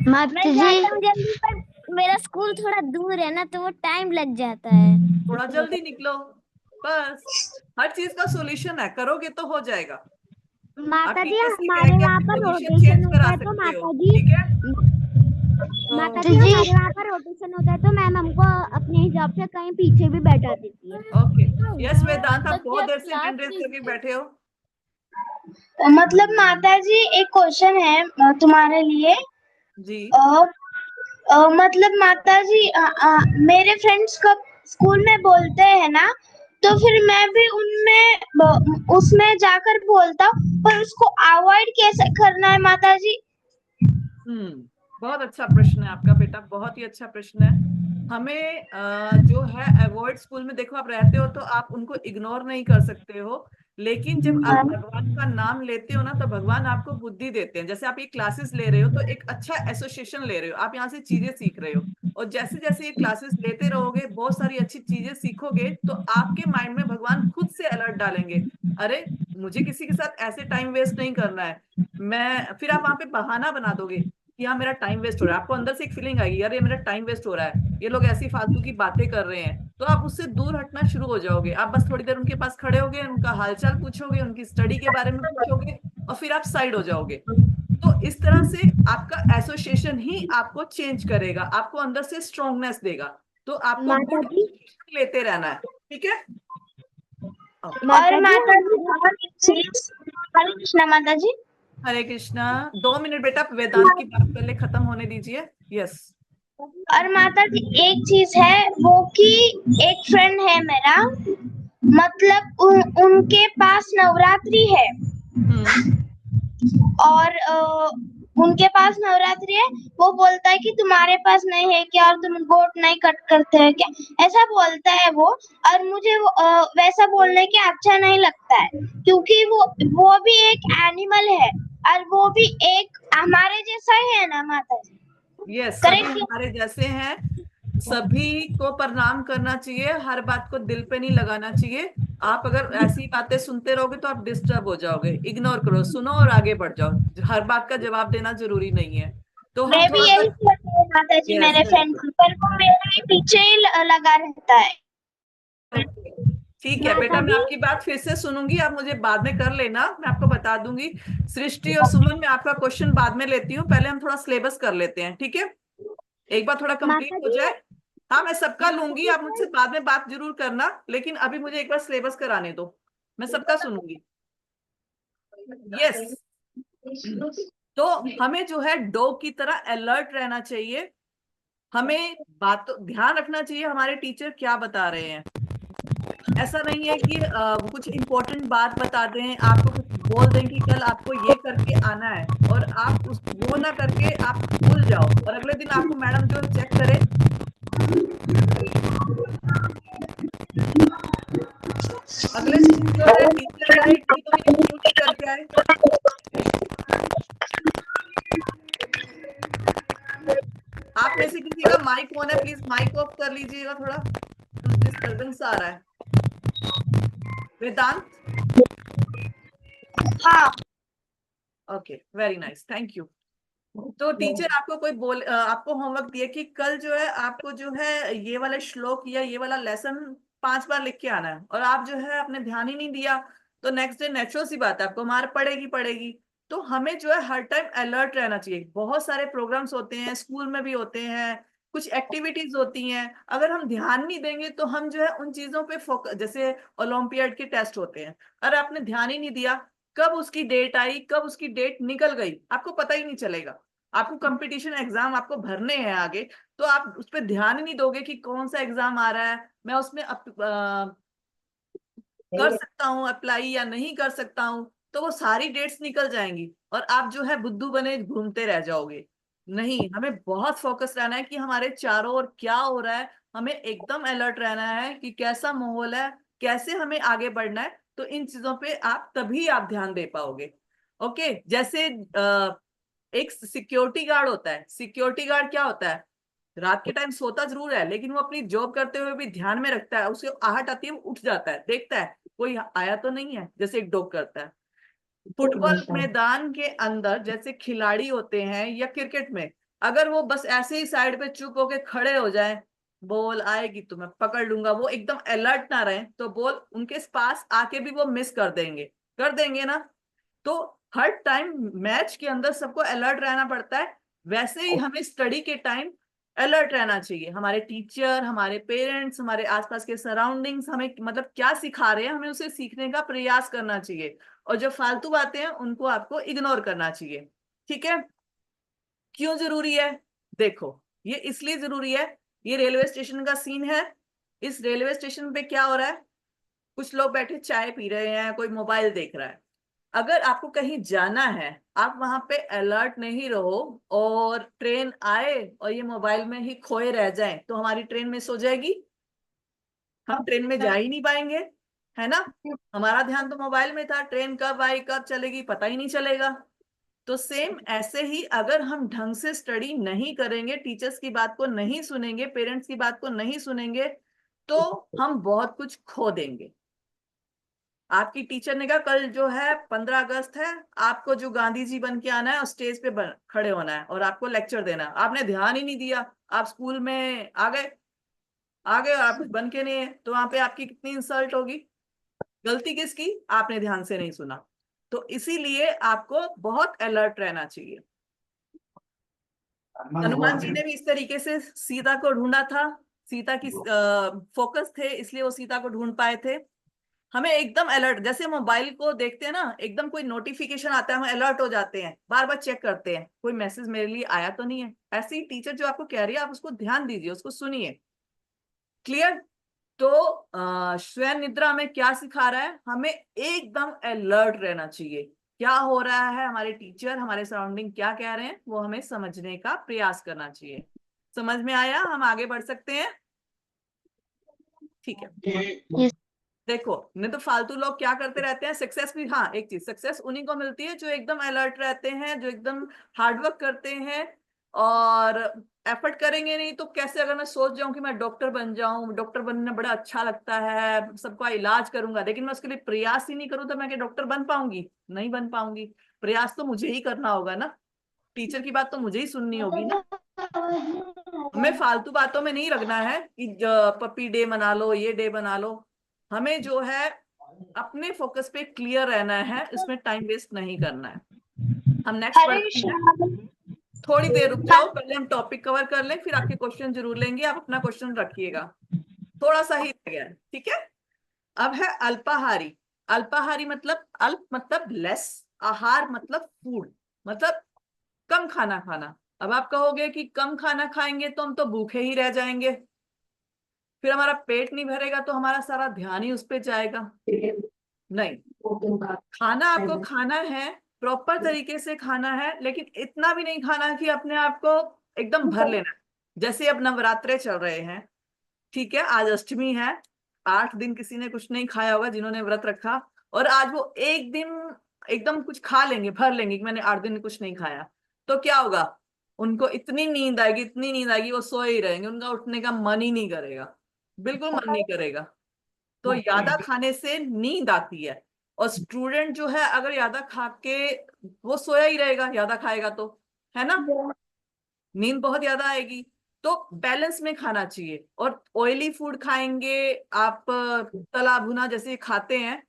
मैं जाता हूँ जल्दी, पर मेरा स्कूल थोड़ा दूर है ना, तो वो टाइम लग जाता है। थोड़ा जल्दी निकलो, बस हर चीज का सॉल्यूशन है, करोगे तो हो जाएगा। माता जी टीचर से कह हमारे के वहाँ अपनी पर पोजीशन रोटेशन चेंज होता करा है, तो सकते हो, माता जी ठीक है। माता जी हमारे वहाँ पर रोटेशन होता है तो मैम हमको अपने हिसाब से कहीं पीछे भी बैठा देती है। ओके। यस वेदांत, आप बहुत देर से क्लास हैंड रेज करके बैठे हो। मतलब माता जी एक क्वेश्चन है तुम्हारे लिए। जी। मतलब माता जी मेरे फ्रेंड्स कब स्कूल में बोलते हैं ना, तो फिर मैं भी उनमें उसमें जाकर बोलता हूँ, पर उसको अवॉइड कैसे करना है माता जी? बहुत अच्छा प्रश्न है आपका बेटा, बहुत ही अच्छा प्रश्न है। हमें जो है अवॉइड, स्कूल में देखो आप रहते हो तो आप उनको इग्नोर नहीं कर सकते हो, लेकिन जब आप भगवान का नाम लेते हो ना तो भगवान आपको बुद्धि देते हैं। जैसे आप ये क्लासेस ले रहे हो तो एक अच्छा एसोसिएशन ले रहे हो, आप यहाँ से चीजें सीख रहे हो, और जैसे जैसे ये क्लासेस लेते रहोगे बहुत सारी अच्छी चीजें सीखोगे तो आपके माइंड में भगवान खुद से अलर्ट डालेंगे, अरे मुझे किसी के साथ ऐसे टाइम वेस्ट नहीं करना है। फिर आप वहां पे बहाना बना दोगे कि हाँ मेरा टाइम वेस्ट हो रहा है, आपको अंदर से एक फीलिंग आएगी यार ये मेरा टाइम वेस्ट हो रहा है, ये लोग ऐसी फालतू की बातें कर रहे हैं, तो आप उससे दूर हटना शुरू हो जाओगे। आप बस थोड़ी देर उनके पास खड़े होगे, उनका हालचाल पूछोगे, उनकी स्टडी के बारे में पूछोगे, और फिर आप साइड हो जाओगे। तो इस तरह से आपका एसोसिएशन ही आपको चेंज करेगा, आपको अंदर से स्ट्रांगनेस देगा। तो आपको माता गुड जी, लेते रहना है, ठीक है। और माता जी और एक चीज, हरे कृष्णा माता जी। हरे कृष्णा। 2 मिनट बेटा, वेदांत की बात पहले खत्म होने दीजिए। यस। और माता जी एक चीज है वो कि एक फ्रेंड है मेरा, मतलब उनके पास नवरात्रि है, और उनके पास नवरात्रि है, वो बोलता है कि तुम्हारे पास नहीं है क्या, और तुम गोट नहीं कट करते हो क्या, ऐसा बोलता है वो। और मुझे वैसा बोलने के अच्छा नहीं लगता है, क्योंकि वो भी एक एनिमल है, और वो भी एक हमारे जैसा ही है ना माता जी। यस, सभी करेक्ट। हमारे जैसे हैं, सभी को प्रणाम करना चाहिए, हर बात को दिल पे नहीं लगाना चाहिए। आप अगर ऐसी बातें सुनते रहोगे तो आप डिस्टर्ब हो जाओगे, इग्नोर करो, सुनो और आगे बढ़ जाओ, हर बात का जवाब देना जरूरी नहीं है। तो हम मैं भी थोड़ा सा यही सोचती हूँ माता जी, यस मेरे फ्रेंड पर वो मेरे ही पीछे ही लगा रहता है। ठीक है बेटा, मैं आपकी बात फिर से सुनूंगी, आप मुझे बाद में कर लेना, मैं आपको बता दूंगी। सृष्टि और सुमन, मैं आपका क्वेश्चन बाद में लेती हूँ, पहले हम थोड़ा सिलेबस कर लेते हैं, ठीक है। एक बार थोड़ा कंप्लीट माता हो जी, जाए। हाँ, मैं सबका लूंगी, आप मुझसे बाद में बात जरूर करना, लेकिन अभी मुझे एक बार सिलेबस कराने दो, मैं सबका सुनूंगी। यस। तो हमें जो है डॉग की तरह अलर्ट रहना चाहिए, हमें बात ध्यान रखना चाहिए हमारे टीचर क्या बता रहे हैं। ऐसा नहीं है कि वो कुछ इम्पोर्टेंट बात बता दें, आपको कुछ बोल दें कि कल आपको ये करके आना है, और आप उस वो ना करके आप भूल जाओ, और अगले दिन आपको मैडम जो चेक करे, अगले दिन जो है टीचर कहे कि तुम ये क्यों नहीं करके आए। आप में से किसी का माइक ऑन है, प्लीज माइक ऑफ कर लीजिएगा, थोड़ा कुछ डिस्टर्बेंस आ रहा है। वेदांत? हाँ okay, very nice, thank you. तो टीचर आपको आपको होमवर्क दिया कि कल जो है आपको जो है ये वाला श्लोक या ये वाला लेसन 5 बार लिख के आना है, और आप जो है आपने ध्यान ही नहीं दिया, तो नेक्स्ट डे नेचुरल सी बात है आपको मार पड़ेगी। तो हमें जो है हर टाइम अलर्ट रहना चाहिए। बहुत सारे प्रोग्राम्स होते हैं, स्कूल में भी होते हैं, कुछ एक्टिविटीज होती हैं, अगर हम ध्यान नहीं देंगे तो हम जो है उन चीजों पे फोकस, जैसे ओलंपियाड के टेस्ट होते हैं, अगर आपने ध्यान ही नहीं दिया, कब उसकी डेट आई, कब उसकी डेट निकल गई, आपको पता ही नहीं चलेगा। आपको कंपटीशन एग्जाम आपको भरने हैं आगे, तो आप उस पर ध्यान ही नहीं दोगे कि कौन सा एग्जाम आ रहा है, मैं उसमें कर सकता हूँ अप्लाई या नहीं कर सकता हूँ, तो वो सारी डेट्स निकल जाएंगी और आप जो है बुद्धू बने घूमते रह जाओगे। नहीं, हमें बहुत फोकस रहना है कि हमारे चारों ओर क्या हो रहा है, हमें एकदम अलर्ट रहना है कि कैसा माहौल है, कैसे हमें आगे बढ़ना है। तो इन चीजों पे तभी आप ध्यान दे पाओगे। ओके, जैसे एक सिक्योरिटी गार्ड होता है। सिक्योरिटी गार्ड क्या होता है, रात के टाइम सोता जरूर है, लेकिन वो अपनी जॉब करते हुए भी ध्यान में रखता है, उसे आहट आती है वो उठ जाता है, देखता है कोई आया तो नहीं है, जैसे एक डॉग करता है। फुटबॉल मैदान के अंदर जैसे खिलाड़ी होते हैं या क्रिकेट में, अगर वो बस ऐसे ही साइड पे चुप होके खड़े हो जाए, बॉल आएगी तो मैं पकड़ लूंगा, वो एकदम अलर्ट ना रहे, तो बॉल उनके पास आके भी वो मिस कर देंगे ना। तो हर टाइम मैच के अंदर सबको अलर्ट रहना पड़ता है, वैसे ही हमें स्टडी के टाइम अलर्ट रहना चाहिए। हमारे टीचर, हमारे पेरेंट्स, हमारे आसपास के सराउंडिंग्स हमें मतलब क्या सिखा रहे हैं, हमें उसे सीखने का प्रयास करना चाहिए, और जो फालतू बातें हैं उनको आपको इग्नोर करना चाहिए। ठीक है? क्यों जरूरी है? देखो, ये इसलिए जरूरी है, ये रेलवे स्टेशन का सीन है। इस रेलवे स्टेशन पे क्या हो रहा है, कुछ लोग बैठे चाय पी रहे हैं, कोई मोबाइल देख रहा है। अगर आपको कहीं जाना है, आप वहां पे अलर्ट नहीं रहो और ट्रेन आए और ये मोबाइल में ही खोए रह जाएं, तो हमारी ट्रेन मिस हो जाएगी, हम ट्रेन में जा ही नहीं पाएंगे, है ना। हमारा ध्यान तो मोबाइल में था, ट्रेन कब आई कब चलेगी पता ही नहीं चलेगा। तो सेम ऐसे ही अगर हम ढंग से स्टडी नहीं करेंगे, टीचर्स की बात को नहीं सुनेंगे, पेरेंट्स की बात को नहीं सुनेंगे, तो हम बहुत कुछ खो देंगे। आपकी टीचर ने कहा कल जो है 15 अगस्त है, आपको जो गांधी जी बन के आना है और स्टेज पे खड़े होना है और आपको लेक्चर देना है, आपने ध्यान ही नहीं दिया, आप स्कूल में आ गए और आप कुछ बन के नहीं है, तो वहां पे आपकी कितनी इंसल्ट होगी। गलती किसकी? आपने ध्यान से नहीं सुना। तो इसीलिए आपको बहुत अलर्ट रहना चाहिए। हनुमान जी ने भी इस तरीके से सीता को ढूंढा था, सीता की फोकस थे इसलिए वो सीता को ढूंढ पाए थे। हमें एकदम अलर्ट, जैसे मोबाइल को देखते हैं ना, एकदम कोई नोटिफिकेशन आता है हम अलर्ट हो जाते हैं, बार बार चेक करते हैं कोई मैसेज मेरे लिए आया तो नहीं है। ऐसे ही टीचर जो आपको कह रही है आप उसको ध्यान दीजिए, उसको सुनिए। क्लियर? तो स्वयं निद्रा हमें क्या सिखा रहा है, हमें एकदम अलर्ट रहना चाहिए, क्या हो रहा है, हमारे टीचर हमारे सराउंडिंग क्या कह रहे हैं वो हमें समझने का प्रयास करना चाहिए। समझ में आया? हम आगे बढ़ सकते हैं? ठीक है। देखो, नहीं तो फालतू लोग क्या करते रहते हैं, सक्सेस भी, हाँ एक चीज, सक्सेस उन्हीं को मिलती है जो एकदम अलर्ट रहते हैं, जो एकदम हार्डवर्क करते हैं और एफर्ट करेंगे नहीं तो कैसे, अगर मैं सोच जाऊं कि मैं डॉक्टर बन जाऊं, डॉक्टर बनना बड़ा अच्छा लगता है, सबका इलाज करूंगा, लेकिन मैं उसके लिए प्रयास ही नहीं करूं, तो मैं क्या डॉक्टर बन पाऊंगी? नहीं बन पाऊंगी। प्रयास तो मुझे ही करना होगा ना, टीचर की बात तो मुझे ही सुननी होगी ना। हमें फालतू बातों में नहीं लगना है कि पपी डे मना लो, ये डे बना लो। हमें जो है अपने फोकस पे क्लियर रहना है, इसमें टाइम वेस्ट नहीं करना है। हम नेक्स्ट हरे बढ़ते हैं। कृष्णा। थोड़ी देर रुक जाओ, पहले हम टॉपिक कवर कर लें, फिर आपके क्वेश्चन जरूर लेंगे। आप अपना क्वेश्चन रखिएगा, थोड़ा सा ही रह गया है, ठीक है। अब है अल्पाहारी। अल्पाहारी मतलब अल्प मतलब लेस, आहार मतलब फूड, मतलब कम खाना खाना। अब आप कहोगे कि कम खाना खाएंगे तो हम तो भूखे ही रह जाएंगे, फिर हमारा पेट नहीं भरेगा, तो हमारा सारा ध्यान ही उस पे जाएगा। नहीं, खाना आपको खाना है, प्रॉपर तरीके से खाना है, लेकिन इतना भी नहीं खाना कि अपने आप को एकदम भर लेना है। जैसे अब नवरात्रे चल रहे हैं, ठीक है, आज अष्टमी है, 8 दिन किसी ने कुछ नहीं खाया होगा जिन्होंने व्रत रखा, और आज वो एक दिन एकदम कुछ खा लेंगे, भर लेंगे कि मैंने 8 दिन कुछ नहीं खाया, तो क्या होगा, उनको इतनी नींद आएगी, इतनी नींद आएगी, वो सोए ही रहेंगे, उनका उठने का मन ही नहीं करेगा, बिल्कुल मन नहीं करेगा। तो ज्यादा खाने से नींद आती है, और स्टूडेंट जो है अगर ज्यादा खा के, वो सोया ही रहेगा, ज्यादा खाएगा तो, है ना, नींद बहुत ज्यादा आएगी। तो बैलेंस में खाना चाहिए। और ऑयली फूड खाएंगे आप, तला भुना जैसे खाते हैं,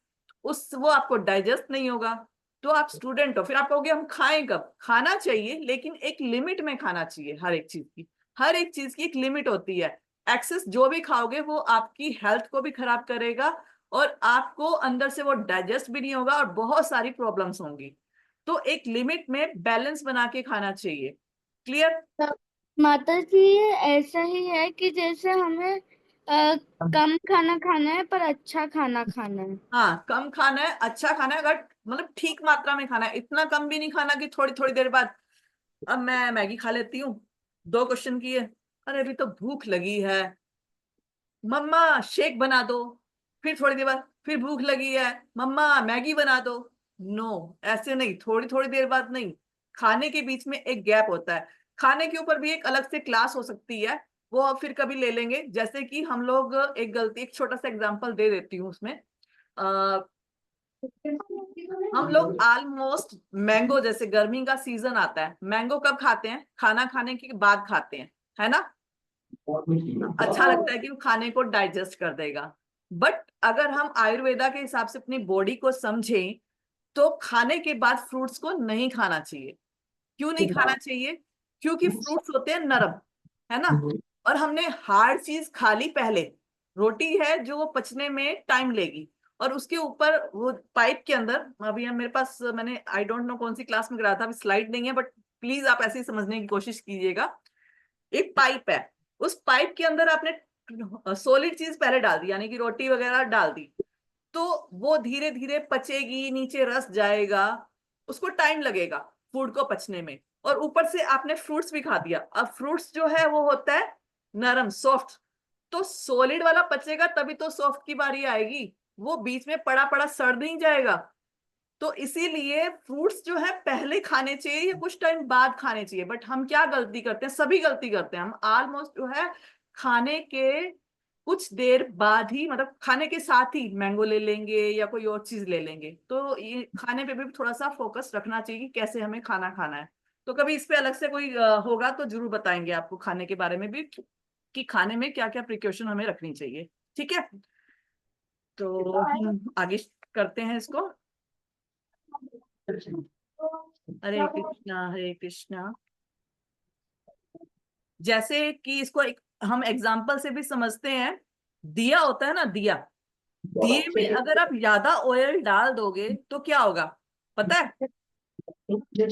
उस वो आपको डाइजेस्ट नहीं होगा। तो आप स्टूडेंट हो, फिर आप कहोगे हम खाएं कब, खाना चाहिए लेकिन एक लिमिट में खाना चाहिए। हर एक चीज की, हर एक चीज की एक लिमिट होती है। एक्सेस जो भी खाओगे वो आपकी हेल्थ को भी खराब करेगा, और आपको अंदर से वो डाइजेस्ट भी नहीं होगा, और बहुत सारी प्रॉब्लम्स होंगी। तो एक लिमिट में बैलेंस बना के खाना चाहिए। क्लियर? माता जी ये ऐसा ही है कि जैसे हमें कम खाना खाना है पर अच्छा खाना खाना है। हाँ, कम खाना है, अच्छा खाना है, अगर मतलब ठीक मात्रा में खाना है। इतना कम भी नहीं खाना कि थोड़ी थोड़ी देर बाद, अब मैं मैगी खा लेती हूँ, 2 क्वेश्चन किए, अरे अभी तो भूख लगी है, मम्मा शेक बना दो, फिर थोड़ी देर बाद फिर भूख लगी है, मम्मा मैगी बना दो। नो, ऐसे नहीं, थोड़ी थोड़ी देर बाद नहीं, खाने के बीच में एक गैप होता है। खाने के ऊपर भी एक अलग से क्लास हो सकती है, वो फिर कभी ले लेंगे। जैसे कि हम लोग एक गलती, एक छोटा सा एग्जांपल दे देती हूँ उसमें। हम लोग ऑलमोस्ट मैंगो, जैसे गर्मी का सीजन आता है, मैंगो कब खाते हैं, खाना खाने के बाद खाते हैं, है ना। अच्छा लगता है कि वो खाने को डाइजेस्ट कर देगा। बट अगर हम आयुर्वेदा के हिसाब से अपनी बॉडी को समझें, तो खाने के बाद फ्रूट्स को नहीं खाना चाहिए। क्यों नहीं खाना चाहिए? क्योंकि फ्रूट्स होते हैं नरम, है ना, और हमने हार्ड चीज खा ली पहले। रोटी है जो वो पचने में टाइम लेगी, और उसके ऊपर वो पाइप के अंदर, अभी हम मेरे पास, मैंने आई डोंट नो कौन सी क्लास में कराया था, अभी स्लाइड नहीं है, बट प्लीज आप ऐसे ही समझने की कोशिश कीजिएगा। एक पाइप है, उस पाइप के अंदर आपने सॉलिड चीज पहले डाल दी, यानी कि रोटी वगैरह डाल दी, तो वो धीरे धीरे पचेगी, नीचे रस जाएगा, उसको टाइम लगेगा फूड को पचने में। और ऊपर से आपने फ्रूट्स भी खा दिया, अब फ्रूट्स जो है वो होता है नरम, सॉफ्ट, तो सॉलिड वाला पचेगा तभी तो सॉफ्ट की बारी आएगी, वो बीच में पड़ा पड़ा सड़ नहीं जाएगा। तो इसीलिए फ्रूट्स जो है पहले खाने चाहिए या कुछ टाइम बाद खाने चाहिए। बट हम क्या गलती करते हैं, सभी गलती करते हैं, हम ऑलमोस्ट जो है खाने के कुछ देर बाद ही, मतलब खाने के साथ ही मैंगो ले लेंगे या कोई और चीज ले लेंगे। तो ये खाने पे भी थोड़ा सा फोकस रखना चाहिए कि कैसे हमें खाना खाना है। तो कभी इस पे अलग से कोई होगा तो जरूर बताएंगे आपको, खाने के बारे में भी, कि खाने में क्या क्या प्रिकॉशन हमें रखनी चाहिए। ठीक है, तो हम आगे करते हैं इसको। हरे कृष्णा हरे कृष्णा। जैसे कि इसको एक हम एग्जाम्पल से भी समझते हैं, दिया होता है ना, दिया, दिए में अगर आप ज्यादा ऑयल डाल दोगे तो क्या होगा पता है? दिए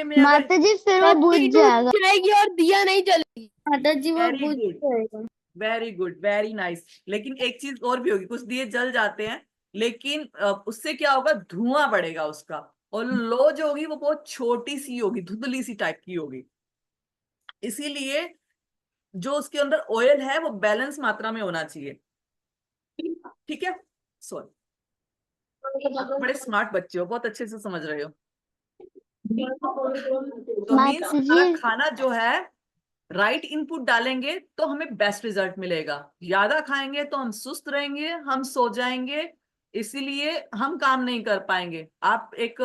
में अगर, माता जी फिर वो बुझ बत्ती जाएगा। टूट जाएगी और दिया नहीं जलेगी। माता जी वो वेरी बुझ गुड, जाएगा। Very good, very nice. लेकिन एक चीज और भी होगी, कुछ दिए जल जाते हैं, लेकिन उससे क्या होगा, धुआं बढ़ेगा उसका, और लो जो होगी वो बहुत छोटी सी होगी, धुंधली सी टाइप की होगी। इसीलिए जो उसके अंदर ऑयल है वो बैलेंस मात्रा में होना चाहिए। ठीक है, सॉरी, बड़े स्मार्ट बच्चे हो, बहुत अच्छे से समझ रहे हो। तो मीन्स माता हमारा जी खाना जो है, राइट इनपुट डालेंगे तो हमें बेस्ट रिजल्ट मिलेगा। ज्यादा खाएंगे तो हम सुस्त रहेंगे, हम सो जाएंगे, इसीलिए हम काम नहीं कर पाएंगे। आप एक,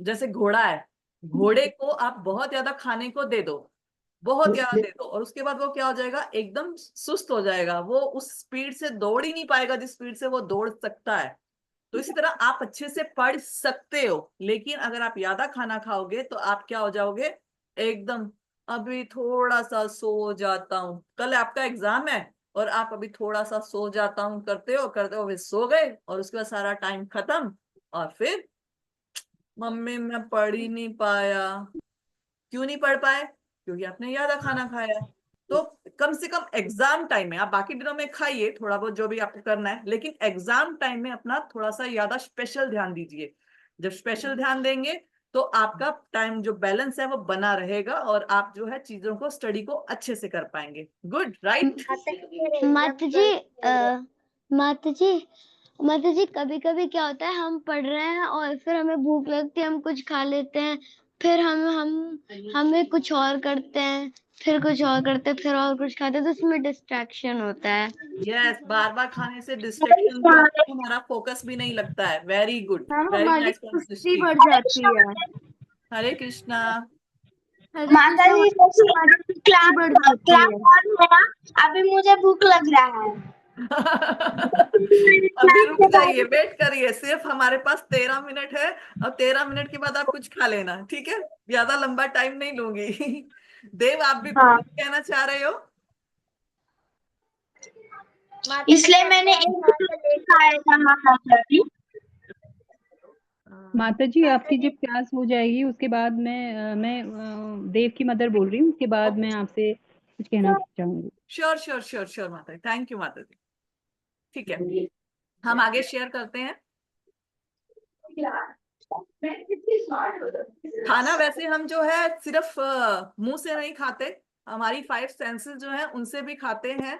जैसे घोड़ा है, घोड़े को आप बहुत ज्यादा खाने को दे दो, बहुत ज्यादा दे दो, और उसके बाद वो क्या हो जाएगा, एकदम सुस्त हो जाएगा, वो उस स्पीड से दौड़ ही नहीं पाएगा जिस स्पीड से वो दौड़ सकता है। तो इसी तरह आप अच्छे से पढ़ सकते हो, लेकिन अगर आप ज्यादा खाना खाओगे तो आप क्या हो जाओगे, एकदम अभी थोड़ा सा सो जाता हूँ, कल आपका एग्जाम है और आप अभी थोड़ा सा सो जाता हूँ करते हो फिर सो गए और उसके बाद सारा टाइम खत्म, और फिर मम्मी मैं पढ़ ही नहीं पाया। क्यों नहीं पढ़ पाए? क्योंकि आपने ज्यादा खाना खाया। तो कम से कम एग्जाम टाइम में, आप बाकी दिनों में खाइए थोड़ा बहुत जो भी आपको करना है, लेकिन एग्जाम टाइम में अपना थोड़ा सा ज्यादा स्पेशल ध्यान दीजिए। जब स्पेशल ध्यान देंगे तो आपका टाइम जो बैलेंस है वो बना रहेगा और आप जो है चीजों को, स्टडी को अच्छे से कर पाएंगे। Good, right? माता जी माता जी माता जी, कभी कभी क्या होता है, हम पढ़ रहे हैं और फिर हमें भूख लगती है, हम कुछ खा लेते हैं, फिर हमें कुछ और करते हैं, फिर कुछ और करते हैं, फिर और कुछ खाते हैं, तो उसमें डिस्ट्रैक्शन होता है। यस, बार बार खाने से डिस्ट्रैक्शन भी होता है, हमारा फोकस भी नहीं लगता है। वेरी गुड, मैम, वेरी हमारी नाइस पॉइंट सुस्ती सृष्टि। बढ़ जाती है। हरे कृष्णा। हरे माता कृष्णा, जी हमारी सुस्ती क्लास बढ़ जाती क्लास है। ऑन है ना, अभी मुझे भूख लग रहा है। अभी क्लास रुक के जाइए, बाद वेट करिए, सिर्फ हमारे पास 13 मिनट है और 13 मिनट के बाद आप कुछ खा लेना, ठीक है? ज्यादा लंबा टाइम नहीं लूंगी। देव, आप भी हाँ, कुछ कहना चाह रहे हो? इसलिए मैंने एक खाया था माता जी। माता जी, आपकी जब क्लास हो जाएगी उसके बाद मैं देव की मदर बोल रही हूँ, उसके बाद मैं आपसे कुछ कहना चाहूंगी। श्योर श्योर श्योर श्योर माता जी, थैंक यू माता जी। ठीक है, हम आगे शेयर करते हैं। खाना वैसे हम जो है सिर्फ मुंह से नहीं खाते, हमारी 5 सेंसेस जो है उनसे भी खाते हैं।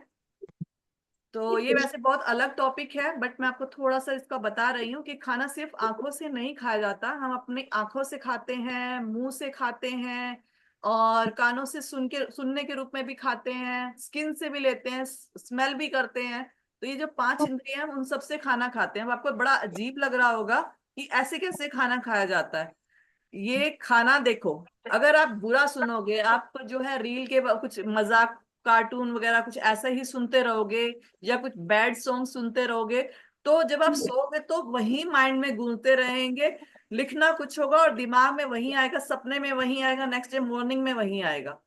तो ये वैसे बहुत अलग टॉपिक है, बट मैं आपको थोड़ा सा इसका बता रही हूँ कि खाना सिर्फ आंखों से नहीं खाया जाता, हम अपनी आंखों से खाते हैं, मुंह से खाते हैं, और कानों से सुनने के रूप में भी खाते हैं, स्किन से भी लेते हैं, स्मेल भी करते हैं। तो ये जो 5 इंद्रियां हैं उन सबसे खाना खाते हैं। अब आपको बड़ा अजीब लग रहा होगा कि ऐसे कैसे खाना खाया जाता है। ये खाना देखो, अगर आप बुरा सुनोगे, आप जो है रील के कुछ मजाक, कार्टून वगैरह कुछ ऐसा ही सुनते रहोगे या कुछ बैड सॉन्ग सुनते रहोगे, तो जब आप सोओगे तो वही माइंड में गूंजते रहेंगे, लिखना कुछ होगा और दिमाग में वही आएगा, सपने में वही आएगा, नेक्स्ट डे मॉर्निंग में वही आएगा।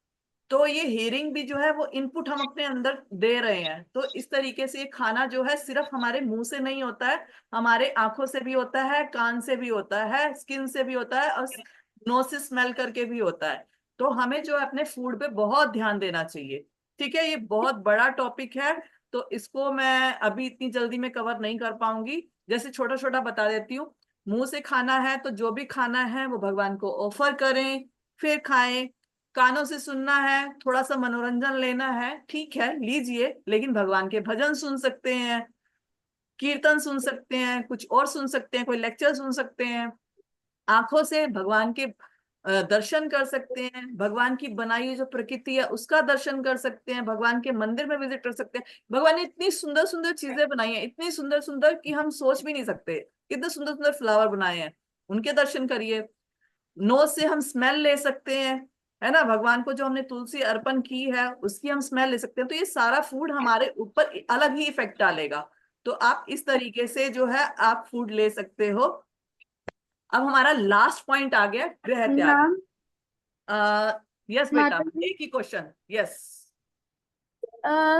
तो ये हियरिंग भी जो है वो इनपुट हम अपने अंदर दे रहे हैं। तो इस तरीके से ये खाना जो है सिर्फ हमारे मुंह से नहीं होता है, हमारे आंखों से भी होता है, कान से भी होता है, स्किन से भी होता है, और नोज से स्मेल करके भी होता है। तो हमें जो है अपने फूड पे बहुत ध्यान देना चाहिए। ठीक है, ये बहुत बड़ा टॉपिक है, तो इसको मैं अभी इतनी जल्दी में कवर नहीं कर पाऊंगी। जैसे छोटा छोटा बता देती हूँ। मुंह से खाना है तो जो भी खाना है वो भगवान को ऑफर करें, फिर खाएं। कानों से सुनना है, थोड़ा सा मनोरंजन लेना है, ठीक है लीजिए, लेकिन भगवान के भजन सुन सकते हैं, कीर्तन सुन सकते हैं, कुछ और सुन सकते हैं, कोई लेक्चर सुन सकते हैं। आंखों से भगवान के दर्शन कर सकते हैं, भगवान की बनाई हुई जो प्रकृति है उसका दर्शन कर सकते हैं, भगवान के मंदिर में विजिट कर सकते हैं। भगवान ने इतनी सुंदर सुंदर चीजें बनाई हैं, इतनी सुंदर सुंदर कि हम सोच भी नहीं सकते, कितने सुंदर सुंदर फ्लावर बनाए हैं, उनके दर्शन करिए। नोज से हम स्मेल ले सकते हैं, है ना, भगवान को जो हमने तुलसी अर्पण की है उसकी हम स्मेल ले सकते हैं। तो ये सारा फूड हमारे ऊपर अलग ही इफेक्ट डालेगा। तो आप इस तरीके से जो है आप फूड ले सकते हो। अब हमारा लास्ट पॉइंट आ गया, गृह त्याग। मैम, यस बेटा, माता जी, एक ही क्वेश्चन। यस,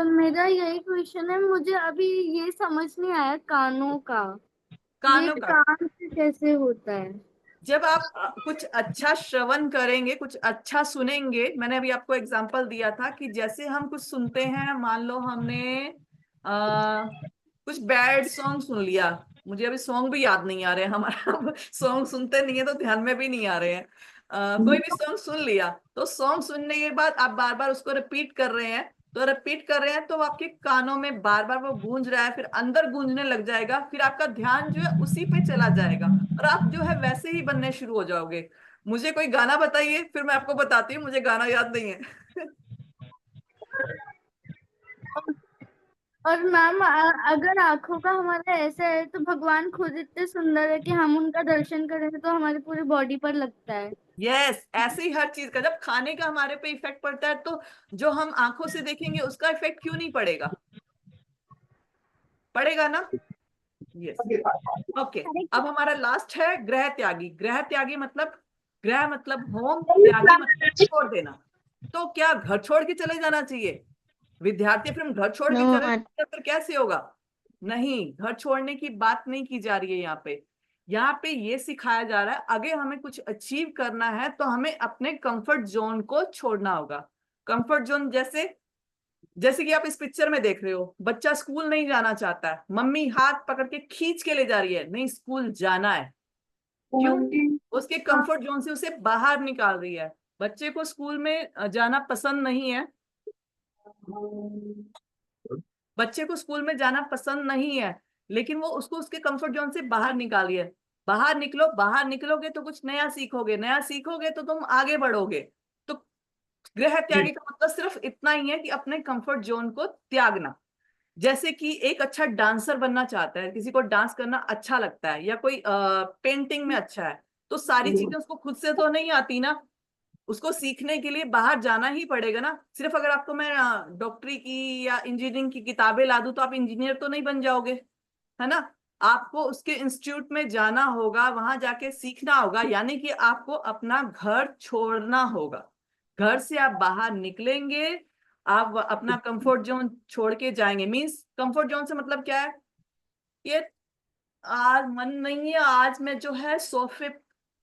मेरा यही क्वेश्चन है, मुझे अभी ये समझ नहीं आया कानों का, ये कानों का। कान से कैसे होता है? जब आप कुछ अच्छा श्रवण करेंगे, कुछ अच्छा सुनेंगे, मैंने अभी आपको एग्जांपल दिया था कि जैसे हम कुछ सुनते हैं, मान लो हमने कुछ बैड सॉन्ग सुन लिया, मुझे अभी सॉन्ग भी याद नहीं आ रहे हैं, हमारा सॉन्ग सुनते नहीं है तो ध्यान में भी नहीं आ रहे हैं। कोई भी सॉन्ग सुन लिया, तो सॉन्ग सुनने के बाद आप बार बार उसको रिपीट कर रहे हैं, तो रिपीट कर रहे हैं तो आपके कानों में बार बार वो गूंज रहा है, फिर अंदर गूंजने लग जाएगा, फिर आपका ध्यान जो है उसी पे चला जाएगा और आप जो है वैसे ही बनने शुरू हो जाओगे। मुझे कोई गाना बताइए, फिर मैं आपको बताती हूँ, मुझे गाना याद नहीं है। और मैम, अगर आंखों का हमारा ऐसा है, तो भगवान खुद इतने सुंदर है कि हम उनका दर्शन करें तो हमारी पूरी बॉडी पर लगता है। यस, ऐसे ही हर चीज का जब खाने का हमारे पे इफेक्ट पड़ता है, तो जो हम आंखों से देखेंगे उसका इफेक्ट क्यों नहीं पड़ेगा? पड़ेगा ना। Yes okay. अब हमारा लास्ट है गृह त्यागी। गृह त्यागी मतलब, गृह मतलब होम, त्यागी मतलब छोड़ देना। तो क्या घर छोड़ के चले जाना चाहिए? विद्यार्थी फिर घर छोड़ के चले जाए फिर कैसे होगा? नहीं, घर छोड़ने की बात नहीं की जा रही है यहाँ पे। यहाँ पे ये सिखाया जा रहा है अगर हमें कुछ अचीव करना है तो हमें अपने कंफर्ट जोन को छोड़ना होगा। कंफर्ट जोन जैसे कि आप इस पिक्चर में देख रहे हो, बच्चा स्कूल नहीं जाना चाहता है, मम्मी हाथ पकड़ के खींच के ले जा रही है, नहीं स्कूल जाना है। क्यों? उसके कंफर्ट जोन से उसे बाहर निकाल रही है। बच्चे को स्कूल में जाना पसंद नहीं है, बच्चे को स्कूल में जाना पसंद नहीं है, लेकिन वो उसको उसके कंफर्ट जोन से बाहर निकाली है। बाहर निकलो, बाहर निकलोगे तो कुछ नया सीखोगे, नया सीखोगे तो तुम आगे बढ़ोगे। तो गृह त्यागी का मतलब सिर्फ इतना ही है कि अपने कंफर्ट जोन को त्यागना। जैसे कि एक अच्छा डांसर बनना चाहता है, किसी को डांस करना अच्छा लगता है, या कोई पेंटिंग में अच्छा है, तो सारी चीजें उसको खुद से तो नहीं आती ना, उसको सीखने के लिए बाहर जाना ही पड़ेगा ना। सिर्फ अगर आपको मैं डॉक्टरी की या इंजीनियरिंग की किताबें ला दूं तो आप इंजीनियर तो नहीं बन जाओगे, है ना। आपको उसके इंस्टीट्यूट में जाना होगा, वहां जाके सीखना होगा, यानी कि आपको अपना घर छोड़ना होगा। घर से आप बाहर निकलेंगे, आप अपना कंफर्ट जोन छोड़ के जाएंगे। मीन्स कंफर्ट जोन से मतलब क्या है? ये आज मन नहीं है, आज मैं जो है सोफे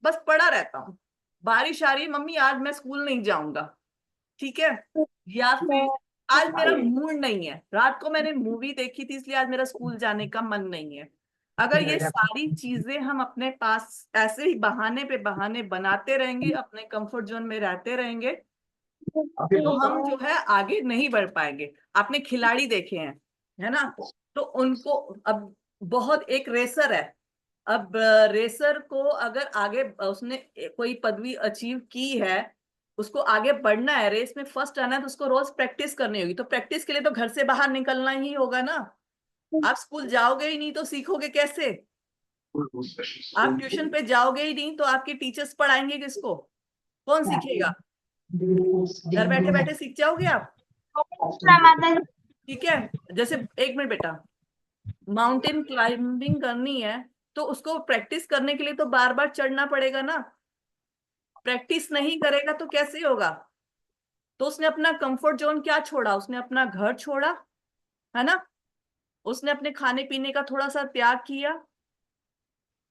बस पड़ा रहता हूँ, बारिश आ रही है मम्मी आज मैं स्कूल नहीं जाऊंगा, ठीक है। या फिर आज मेरा मूड नहीं है, रात को मैंने मूवी देखी थी इसलिए आज मेरा स्कूल जाने का मन नहीं है। अगर ये सारी चीजें हम अपने पास ऐसे ही बहाने पे बहाने बनाते रहेंगे, अपने कंफर्ट जोन में रहते रहेंगे, तो हम जो है आगे नहीं बढ़ पाएंगे। आपने खिलाड़ी देखे हैं, है ना, तो उनको अब बहुत एक रेसर है, अब रेसर को अगर आगे उसने कोई पदवी अचीव की है, उसको आगे बढ़ना है, रेस में फर्स्ट आना है, तो उसको रोज प्रैक्टिस करनी होगी। तो प्रैक्टिस के लिए तो घर से बाहर निकलना ही होगा ना। आप स्कूल जाओगे ही नहीं तो सीखोगे कैसे? आप ट्यूशन पे जाओगे ही नहीं तो आपके टीचर्स पढ़ाएंगे किसको? कौन सीखेगा? घर बैठे बैठे सीख जाओगे आप, ठीक है। जैसे एक मिनट बेटा, माउंटेन क्लाइंबिंग करनी है तो उसको प्रैक्टिस करने के लिए तो बार बार चढ़ना पड़ेगा ना। प्रैक्टिस नहीं करेगा तो कैसे होगा? तो उसने अपना कंफर्ट जोन क्या छोड़ा? उसने अपना घर छोड़ा, है ना, उसने अपने खाने पीने का थोड़ा सा त्याग किया।